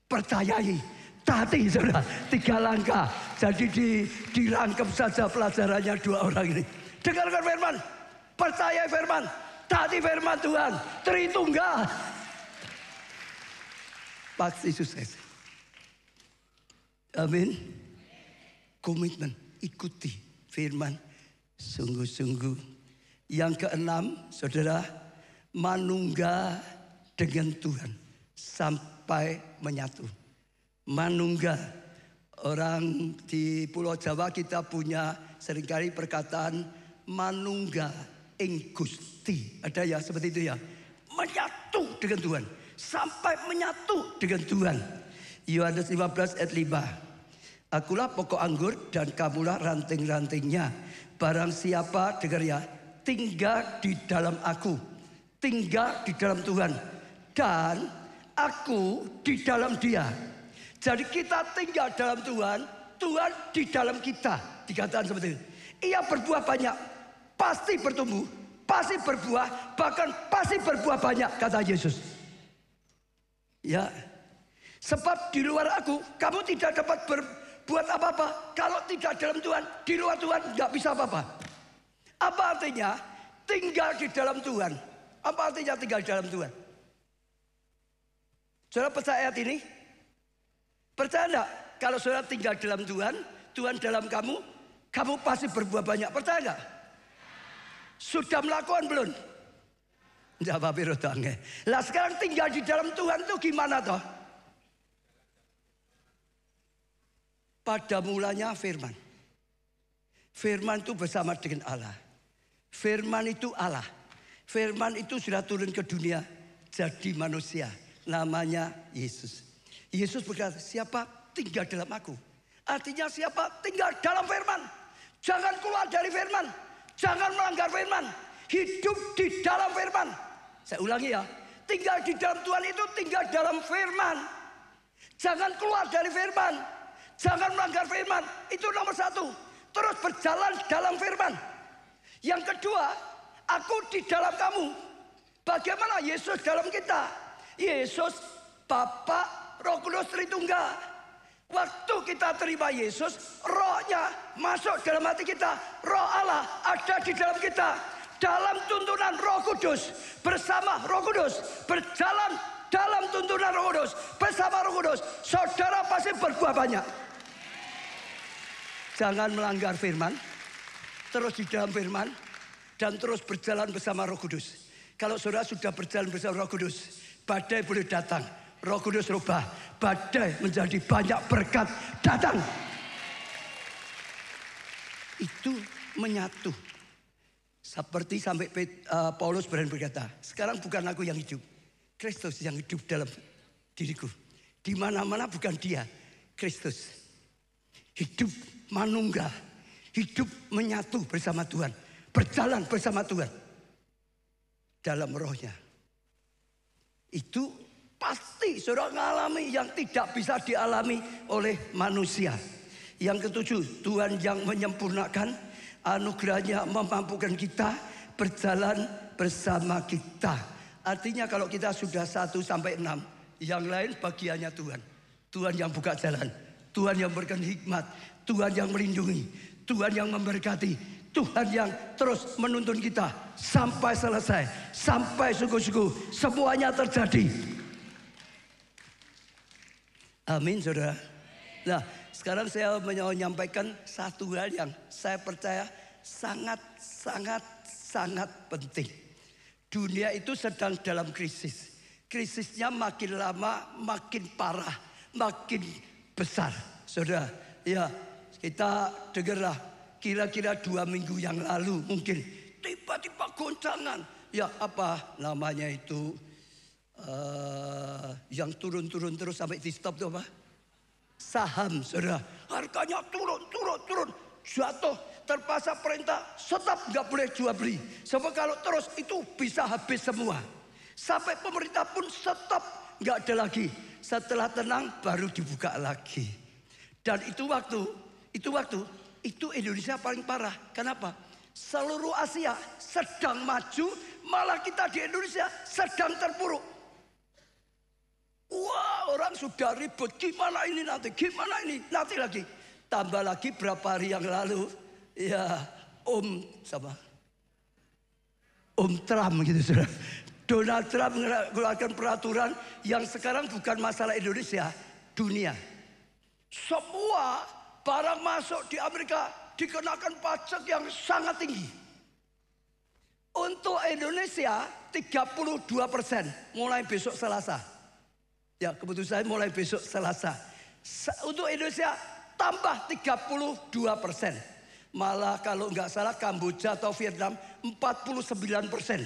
percayai, taati, saudara. 3 langkah. Jadi dirangkap saja pelajarannya 2 orang ini. Dengarkan firman, percayai firman, taati firman Tuhan, Tritunggal. Pasti sukses. Amin. Komitmen, ikuti firman sungguh-sungguh. Yang keenam, saudara, manunggal dengan Tuhan sampai menyatu. Manunggal. Orang di Pulau Jawa kita punya seringkali perkataan manunggal ing Gusti. Ada ya seperti itu ya. Menyatu dengan Tuhan. Sampai menyatu dengan Tuhan. Yohanes 15 ayat 5. Akulah pokok anggur dan kamulah ranting-rantingnya. Barang siapa, dengar ya, tinggal di dalam aku, tinggal di dalam Tuhan, dan aku di dalam dia. Jadi kita tinggal dalam Tuhan, Tuhan di dalam kita. Dikatakan seperti itu. Ia berbuah banyak, pasti bertumbuh, pasti berbuah, bahkan pasti berbuah banyak, kata Yesus. Ya, sebab di luar aku kamu tidak dapat berbuat apa-apa. Kalau tidak dalam Tuhan, di luar Tuhan nggak bisa apa-apa. Apa artinya tinggal di dalam Tuhan? Apa artinya tinggal di dalam Tuhan? Saudara percaya ayat ini? Percaya enggak? Kalau saudara tinggal dalam Tuhan, Tuhan dalam kamu, kamu pasti berbuah banyak. Percaya enggak? Sudah melakukan belum? Jawab birotange. Lah sekarang tinggal di dalam Tuhan itu gimana toh? Pada mulanya firman. Firman itu bersama dengan Allah. Firman itu Allah. Firman itu sudah turun ke dunia jadi manusia. Namanya Yesus. Yesus berkata, siapa tinggal dalam aku? Artinya siapa tinggal dalam firman. Jangan keluar dari firman. Jangan melanggar firman. Hidup di dalam firman. Saya ulangi ya. Tinggal di dalam Tuhan itu tinggal dalam firman. Jangan keluar dari firman. Jangan melanggar firman. Itu nomor satu. Terus berjalan dalam firman. Yang kedua, aku di dalam kamu. Bagaimana Yesus dalam kita? Yesus, Bapa, Roh Kudus Tritunggal. Waktu kita terima Yesus, rohnya masuk dalam hati kita. Roh Allah ada di dalam kita. Dalam tuntunan Roh Kudus, bersama Roh Kudus, berjalan dalam tuntunan Roh Kudus, bersama Roh Kudus, saudara pasti berbuah banyak. Jangan melanggar firman, terus di dalam firman, dan terus berjalan bersama Roh Kudus. Kalau saudara sudah berjalan bersama Roh Kudus, badai boleh datang, Roh Kudus rubah, badai menjadi banyak berkat datang. Itu menyatu. Seperti sampai Paulus berani berkata, sekarang bukan aku yang hidup, Kristus yang hidup dalam diriku. Di mana-mana bukan dia, Kristus. Hidup manunggal, hidup menyatu bersama Tuhan, berjalan bersama Tuhan dalam rohnya. Itu pasti saudara mengalami yang tidak bisa dialami oleh manusia. Yang ketujuh, Tuhan yang menyempurnakan. Anugerahnya memampukan kita berjalan bersama kita. Artinya kalau kita sudah 1 sampai 6, yang lain bagiannya Tuhan. Tuhan yang buka jalan, Tuhan yang berikan hikmat, Tuhan yang melindungi, Tuhan yang memberkati, Tuhan yang terus menuntun kita sampai selesai, sampai suku-suku semuanya terjadi. Amin, saudara. Nah, sekarang saya menyampaikan satu hal yang saya percaya sangat penting. Dunia itu sedang dalam krisis. Krisisnya makin lama makin parah, makin besar. Saudara, ya kita dengarlah kira-kira 2 minggu yang lalu mungkin tiba-tiba goncangan. Ya apa namanya itu yang turun-turun terus sampai di stop itu apa? Saham, saudara, harganya turun, jatuh, terpaksa perintah stop, nggak boleh jual beli. Sebab kalau terus itu bisa habis semua. Sampai pemerintah pun stop, nggak ada lagi. Setelah tenang baru dibuka lagi. Dan itu Indonesia paling parah. Kenapa? Seluruh Asia sedang maju, malah kita di Indonesia sedang terpuruk. Wah, orang sudah ribut, gimana ini nanti lagi. Tambah lagi berapa hari yang lalu, ya Om Trump gitu, saudara. Donald Trump mengeluarkan peraturan yang sekarang bukan masalah Indonesia, dunia. Semua barang masuk di Amerika dikenakan pajak yang sangat tinggi. Untuk Indonesia 32% mulai besok Selasa. Ya, keputusan mulai besok Selasa. Untuk Indonesia tambah 32%. Malah kalau nggak salah Kamboja atau Vietnam 49%.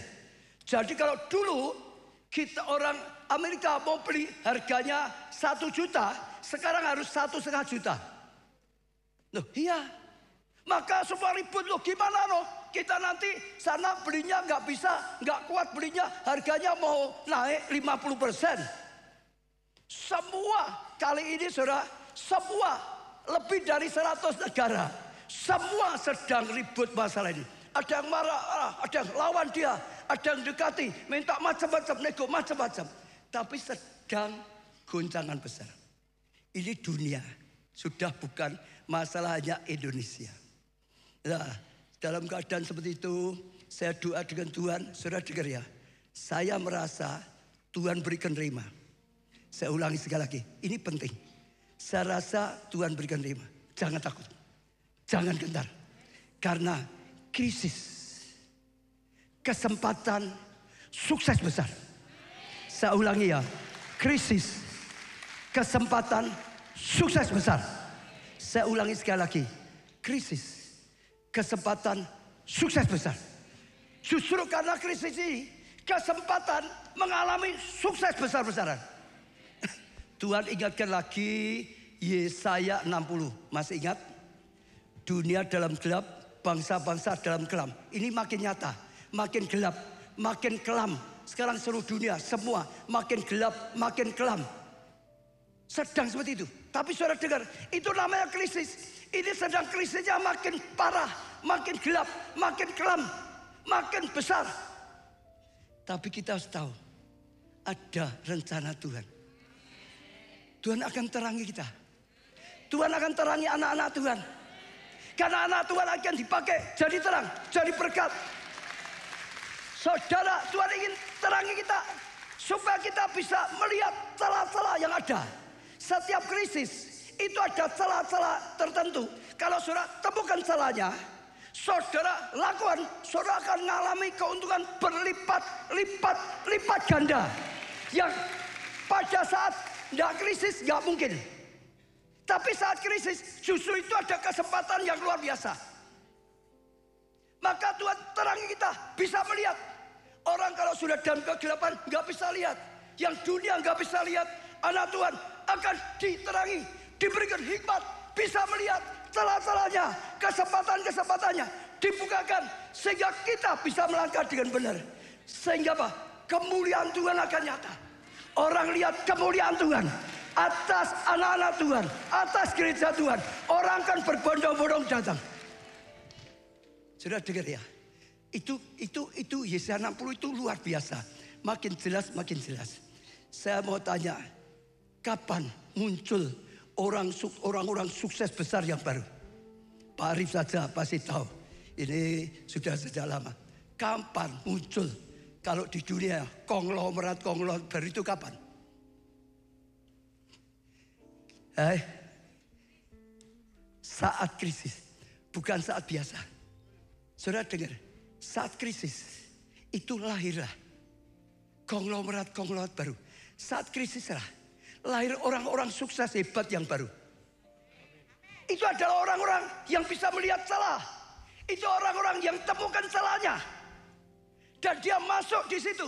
Jadi kalau dulu kita orang Amerika mau beli harganya 1 juta, sekarang harus 1,5 juta. Loh iya. Maka semua ribut loh, gimana loh? Kita nanti sana belinya nggak bisa, nggak kuat belinya, harganya mau naik 50%. Semua kali ini saudara, semua lebih dari 100 negara, semua sedang ribut masalah ini. Ada yang marah, ada yang lawan dia, ada yang dekati, minta macam-macam, nego macam-macam. Tapi sedang goncangan besar. Ini dunia, sudah bukan masalah hanya Indonesia. Nah, dalam keadaan seperti itu, saya doa dengan Tuhan, saudara dengar ya. Saya merasa Tuhan berikan rema. Saya ulangi sekali lagi, ini penting. Saya rasa Tuhan berikan rema. Jangan takut, jangan gentar. Karena krisis, kesempatan, sukses besar. Saya ulangi ya, krisis, kesempatan, sukses besar. Saya ulangi sekali lagi, krisis, kesempatan, sukses besar. Justru karena krisis ini, kesempatan mengalami sukses besar-besaran. Tuhan ingatkan lagi Yesaya 60. Masih ingat? Dunia dalam gelap, bangsa-bangsa dalam kelam. Ini makin nyata, makin gelap, makin kelam. Sekarang seluruh dunia semua makin gelap, makin kelam. Sedang seperti itu. Tapi saudara dengar, itu namanya krisis. Ini sedang krisisnya makin parah, makin gelap, makin kelam, makin besar. Tapi kita harus tahu, ada rencana Tuhan. Tuhan akan terangi kita. Tuhan akan terangi anak-anak Tuhan. Karena anak Tuhan akan dipakai jadi terang, jadi berkat. Saudara, Tuhan ingin terangi kita supaya kita bisa melihat celah-celah yang ada. Setiap krisis itu ada celah-celah tertentu. Kalau saudara temukan celahnya, saudara lakukan, saudara akan mengalami keuntungan berlipat-lipat ganda. Yang pada saat tidak krisis nggak mungkin. Tapi saat krisis justru itu ada kesempatan yang luar biasa. Maka Tuhan terangi kita, bisa melihat. Orang kalau sudah dalam kegelapan nggak bisa lihat. Yang dunia nggak bisa lihat, anak Tuhan akan diterangi, diberikan hikmat, bisa melihat celah-celahnya, kesempatan-kesempatannya dibukakan sehingga kita bisa melangkah dengan benar. Sehingga apa? Kemuliaan Tuhan akan nyata. Orang lihat kemuliaan Tuhan atas anak-anak Tuhan, atas gereja Tuhan. Orang akan berbondong-bondong datang. Sudah dengar ya? Itu Yesaya 60 itu luar biasa. Makin jelas, makin jelas. Saya mau tanya, kapan muncul orang-orang sukses besar yang baru? Pak Arif saja pasti tahu. Ini sudah sejak lama. Kapan muncul? Kalau di dunia konglomerat baru itu kapan? Saat krisis, bukan saat biasa. Saudara dengar, saat krisis itu lahirlah konglomerat baru. Saat krisis lahir orang-orang sukses hebat yang baru. Itu adalah orang-orang yang bisa melihat celah. Itu orang-orang yang temukan celahnya. Dan dia masuk di situ,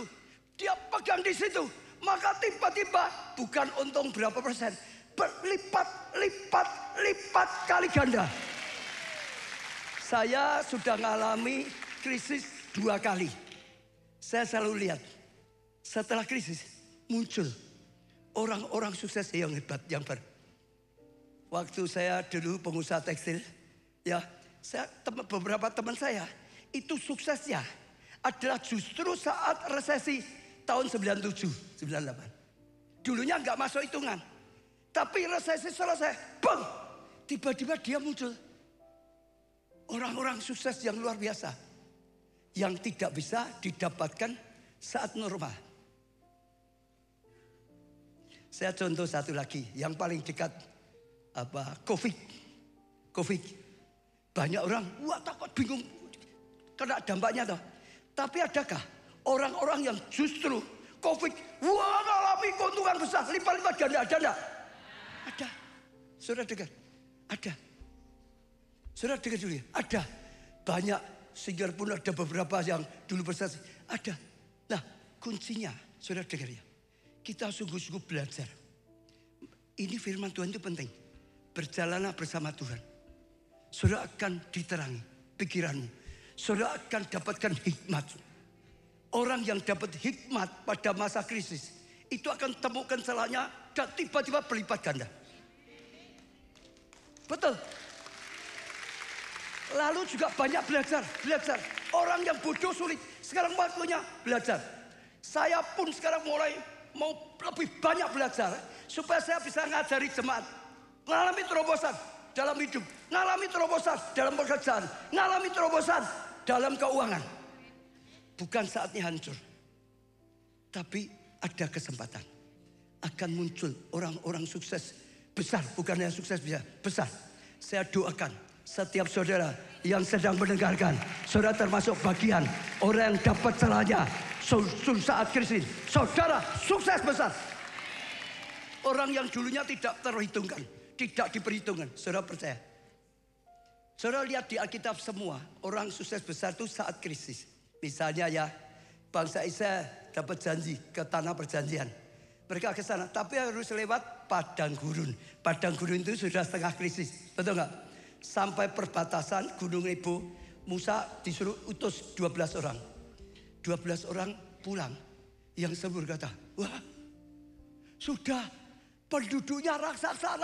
dia pegang di situ, maka tiba-tiba bukan untung berapa persen, berlipat-lipat kali ganda. Saya sudah mengalami krisis 2 kali. Saya selalu lihat, setelah krisis muncul orang-orang sukses yang hebat, yang baru. Waktu saya dulu pengusaha tekstil, ya, beberapa teman saya itu suksesnya adalah justru saat resesi tahun 97, 98. Dulunya nggak masuk hitungan. Tapi resesi selesai, bang, tiba-tiba dia muncul. Orang-orang sukses yang luar biasa. Yang tidak bisa didapatkan saat normal. Saya contoh satu lagi, yang paling dekat COVID. Banyak orang, wah takut bingung, kena dampaknya toh. Tapi adakah orang-orang yang justru COVID, wah mengalami keuntungan besar, lipat-lipat ganda, ada enggak? Ada. Saudara dengar? Ada. Saudara dengar dulu ya? Ada. Banyak, sehingga pun ada beberapa yang dulu bersaksi. Ada. Nah, kuncinya, saudara dengar ya? Kita sungguh-sungguh belajar. Ini firman Tuhan itu penting. Berjalanlah bersama Tuhan. Saudara akan diterangi pikiranmu. Saudara akan dapatkan hikmat. Orang yang dapat hikmat pada masa krisis, itu akan temukan salahnya dan tiba-tiba berlipat ganda. Betul. Lalu juga banyak belajar. Orang yang bodoh sulit, sekarang waktunya belajar. Saya pun sekarang mulai mau lebih banyak belajar supaya saya bisa ngajari jemaat. Mengalami terobosan dalam hidup, mengalami terobosan dalam pekerjaan, mengalami terobosan dalam keuangan. Bukan saatnya hancur, tapi ada kesempatan. Akan muncul orang-orang sukses besar, bukan yang sukses besar. Saya doakan setiap saudara yang sedang mendengarkan, saudara termasuk bagian orang yang dapat celahnya saat krisis. Saudara sukses besar. Orang yang dulunya tidak terhitungkan, tidak diperhitungkan, saudara percaya. Saudara lihat di Alkitab semua orang sukses besar itu saat krisis. Misalnya ya, bangsa Israel dapat janji ke tanah perjanjian. Mereka ke sana, tapi harus lewat padang gurun. Padang gurun itu sudah setengah krisis, betul nggak? Sampai perbatasan Gunung Nebo, Musa disuruh utus 12 orang. 12 orang pulang. Yang semua berkata, wah, sudah penduduknya raksasa.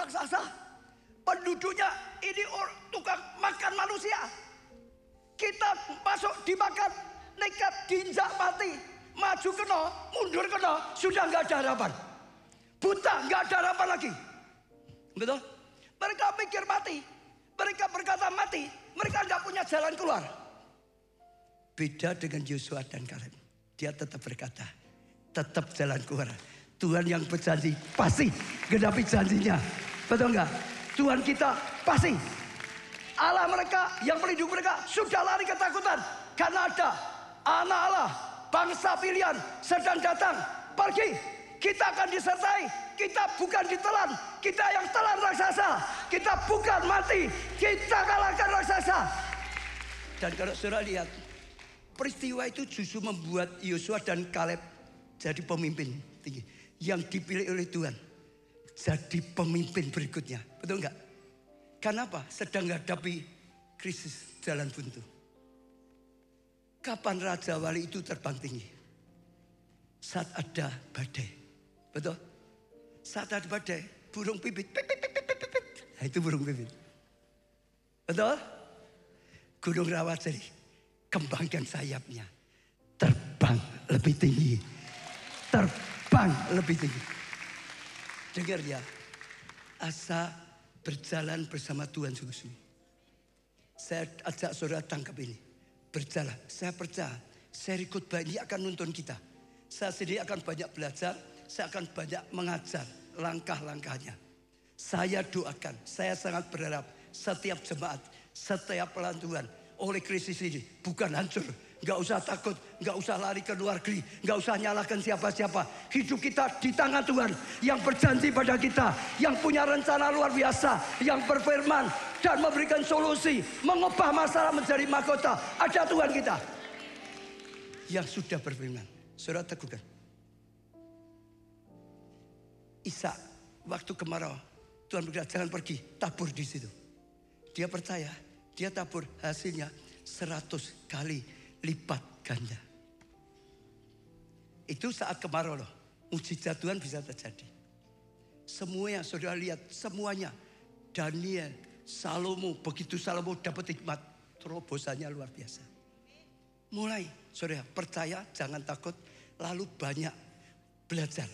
Penduduknya ini tukang makan manusia. Kita masuk dimakan, nekat diinjak mati. Maju kena, mundur kena, sudah nggak ada harapan. Buta, nggak ada harapan lagi. Betul? Mereka mikir mati. Mereka berkata mati. Mereka nggak punya jalan keluar. Beda dengan Yosua dan Kaleb. Dia tetap berkata, tetap jalan keluar. Tuhan yang berjanji pasti genapi janjinya. Betul nggak? Tuhan kita pasti. Allah mereka yang melindungi mereka sudah lari ketakutan. Karena ada anak Allah, bangsa pilihan sedang datang. Pergi, kita akan disertai. Kita bukan ditelan, kita yang telan raksasa. Kita bukan mati, kita kalahkan raksasa. Dan kalau saudara lihat, peristiwa itu justru membuat Yosua dan Kaleb jadi pemimpin tinggi. Yang dipilih oleh Tuhan jadi pemimpin berikutnya. Betul enggak? Kenapa? Sedang menghadapi krisis jalan buntu. Kapan Raja Wali itu terbang tinggi? Saat ada badai. Betul? Saat ada badai, burung pipit. Nah, itu burung pipit. Betul? Gunung Rawajati kembangkan sayapnya. Terbang lebih tinggi. Terbang lebih tinggi. Dengar ya. Asa berjalan bersama Tuhan sungguh-sungguh. Saya ajak saudara tangkap ini. Berjalan. Saya percaya. Seri khotbah ini akan nuntun kita. Saya sendiri akan banyak belajar. Saya akan banyak mengajar langkah-langkahnya. Saya doakan. Saya sangat berharap setiap jemaat, setiap pelantuan oleh krisis ini bukan hancur. Gak usah takut, gak usah lari ke luar negeri, gak usah nyalahkan siapa-siapa. Hidup kita di tangan Tuhan yang berjanji pada kita, yang punya rencana luar biasa, yang berfirman dan memberikan solusi, mengubah masalah menjadi mahkota. Ada Tuhan kita yang sudah berfirman. Saudara teguhkan. Ishak waktu kemarau, Tuhan berkata jangan pergi, tabur di situ. Dia percaya, dia tabur, hasilnya 100 kali lipat ganda. Itu saat kemarau loh. Mujizat Tuhan bisa terjadi. Semuanya saudara lihat, semuanya. Daniel, Salomo, begitu Salomo dapat hikmat, terobosannya luar biasa. Mulai saudara percaya, jangan takut, lalu banyak belajar.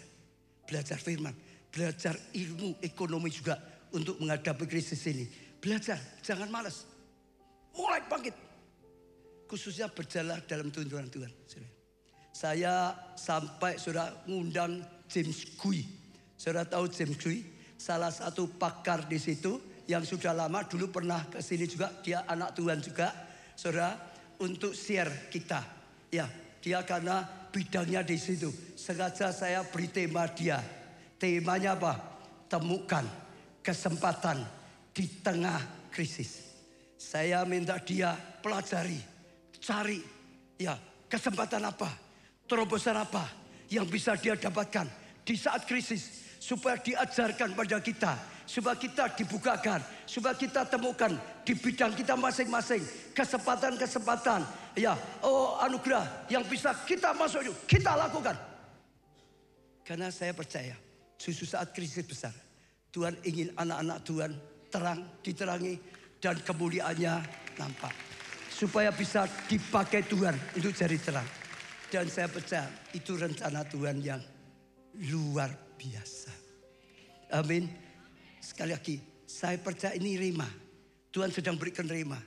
Belajar firman, belajar ilmu ekonomi juga untuk menghadapi krisis ini. Belajar, jangan malas. Mulai bangkit. Khususnya berjalan dalam tuntunan Tuhan. Saya sampai saudara ngundang James Gui. Saudara tahu James Gui? Salah satu pakar di situ yang sudah lama dulu pernah ke sini juga. Dia anak Tuhan juga. Saudara, untuk share kita. Ya, dia karena bidangnya di situ. Sengaja saya beri tema dia. Temanya apa? Temukan kesempatan di tengah krisis. Saya minta dia pelajari. Cari ya kesempatan apa, terobosan apa yang bisa dia dapatkan di saat krisis supaya diajarkan pada kita supaya kita dibukakan, supaya kita temukan di bidang kita masing-masing kesempatan-kesempatan, ya, anugerah yang bisa kita masuk, kita lakukan. Karena saya percaya, justru saat krisis besar, Tuhan ingin anak-anak Tuhan diterangi dan kemuliaannya nampak, supaya bisa dipakai Tuhan untuk jadi terang. Dan saya percaya itu rencana Tuhan yang luar biasa. Amin. Sekali lagi, saya percaya ini rema. Tuhan sedang berikan rema.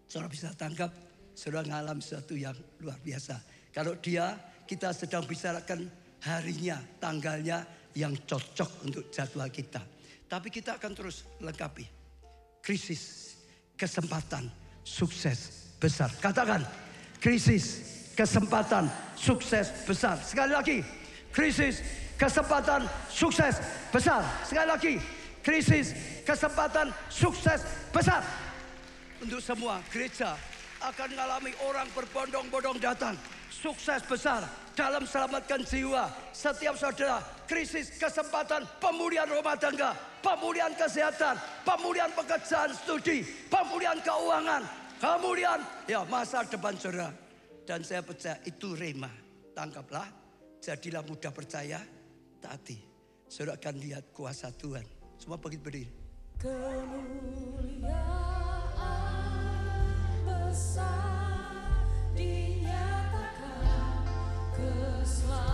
Saudara bisa tangkap, saudara mengalami sesuatu yang luar biasa. Kalau kita sedang bicarakan harinya, tanggalnya yang cocok untuk jadwal kita. Tapi kita akan terus lengkapi. Krisis, kesempatan, sukses besar. Katakan, krisis, kesempatan, sukses besar. Sekali lagi, krisis, kesempatan, sukses besar. Sekali lagi, krisis, kesempatan, sukses besar. Untuk semua gereja akan mengalami orang berbondong-bondong datang. Sukses besar dalam selamatkan jiwa. Setiap saudara, krisis, kesempatan, pemulihan rumah tangga, pemulihan kesehatan, pemulihan pekerjaan studi, pemulihan keuangan, kemuliaan masa depan saudara. Dan saya percaya itu rema. Tangkaplah, jadilah mudah percaya, taati. Saudara akan lihat kuasa Tuhan. Semua bangkit berdiri. Kemuliaan besar dinyatakan, keselamatan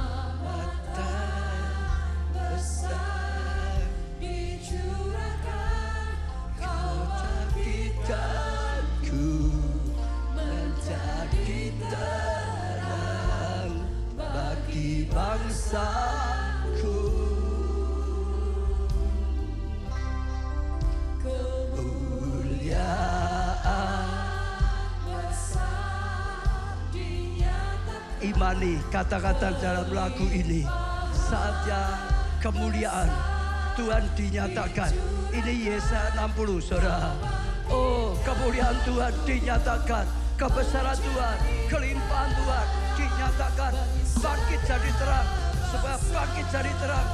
besar dicurahkan. Kau bangkitkanku menjadi terang bagi bangsaku. Imani kata-kata dalam lagu ini. Saatnya kemuliaan Tuhan dinyatakan. Ini Yesaya 60 saudara. Oh, kemuliaan Tuhan dinyatakan. Kebesaran Tuhan, kelimpahan Tuhan dinyatakan. Bangkit jadi terang, supaya bangkit jadi terang.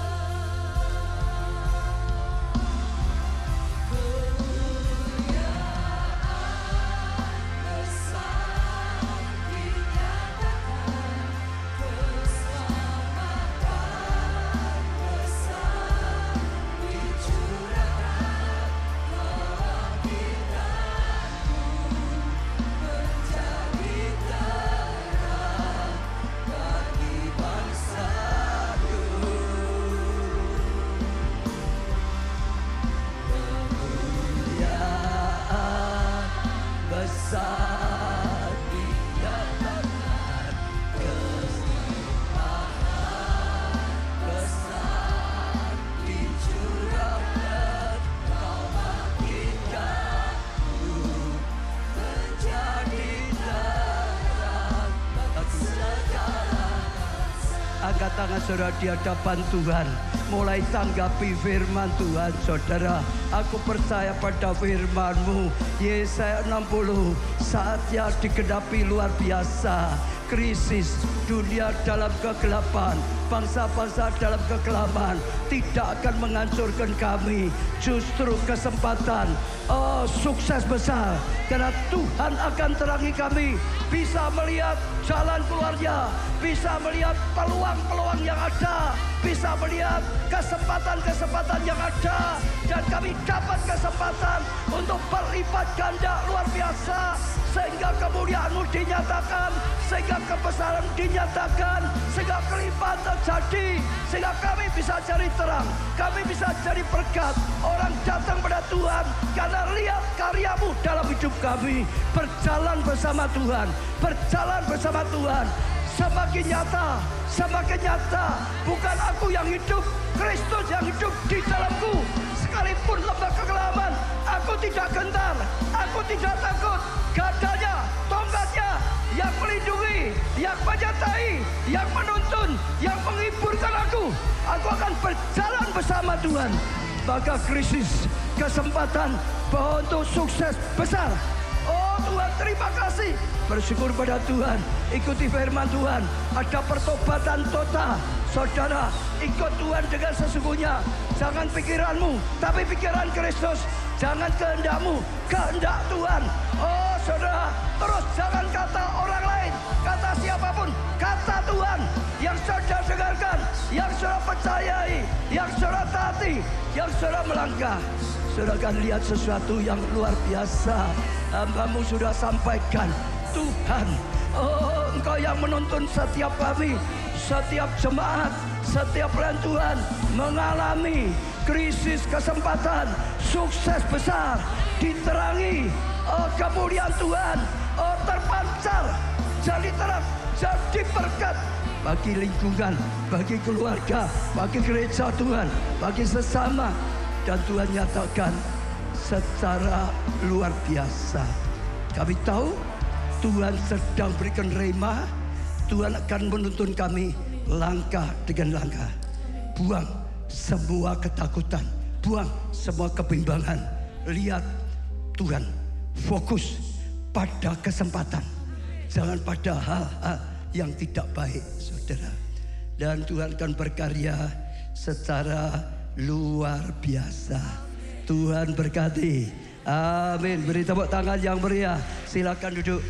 Angkat tangan saudara di hadapan Tuhan. Mulai tanggapi firman Tuhan saudara. Aku percaya pada firman-Mu. Yesaya 60. Saatnya digenapi luar biasa. Krisis, dunia dalam kegelapan, bangsa-bangsa dalam kegelapan tidak akan menghancurkan kami. Justru kesempatan, sukses besar. Karena Tuhan akan terangi kami. Bisa melihat jalan keluarnya, bisa melihat peluang-peluang yang ada, bisa melihat kesempatan-kesempatan yang ada. Dan kami dapat kesempatan untuk berlipat ganda luar biasa. Sehingga kemuliaan-Mu dinyatakan, sehingga kebesaran dinyatakan, sehingga kelimpahan terjadi, sehingga kami bisa jadi terang, kami bisa jadi berkat. Orang datang pada Tuhan karena lihat karya-Mu dalam hidup kami. Berjalan bersama Tuhan, berjalan bersama Tuhan. Semakin nyata, bukan aku yang hidup, Kristus yang hidup di dalamku. Sekalipun lembah kekelaman, aku tidak gentar, aku tidak takut. Gadanya, tongkatnya yang melindungi, yang menyertai, yang menuntun, yang menghiburkan aku. Aku akan berjalan bersama Tuhan. Maka krisis, kesempatan bahwa untuk sukses besar. Oh Tuhan, terima kasih. Bersyukur pada Tuhan. Ikuti firman Tuhan. Ada pertobatan total. Saudara, ikut Tuhan dengan sesungguhnya. Jangan pikiranmu, tapi pikiran Kristus. Jangan kehendakmu, kehendak Tuhan. Oh saudara, terus jangan kata orang lain, kata siapapun, kata Tuhan. Yang saudara dengarkan, yang saudara percayai, yang saudara taati, yang saudara melangkah. Saudara akan lihat sesuatu yang luar biasa. Hambamu sudah sampaikan, Tuhan, oh Engkau yang menuntun setiap kami, setiap jemaat, setiap pelayan Tuhan mengalami krisis kesempatan, sukses besar, diterangi, oh kemuliaan Tuhan, oh terpancar, jadi terang, jadi berkat bagi lingkungan, bagi keluarga, bagi gereja Tuhan, bagi sesama. Dan Tuhan nyatakan secara luar biasa. Kami tahu Tuhan sedang berikan rema. Tuhan akan menuntun kami langkah dengan langkah. Buang semua ketakutan, buang semua kebimbangan. Lihat Tuhan, fokus pada kesempatan, jangan pada hal-hal yang tidak baik, saudara. Dan Tuhan akan berkarya secara luar biasa. Tuhan berkati. Amin. Beri tepuk tangan yang meriah. Silakan duduk.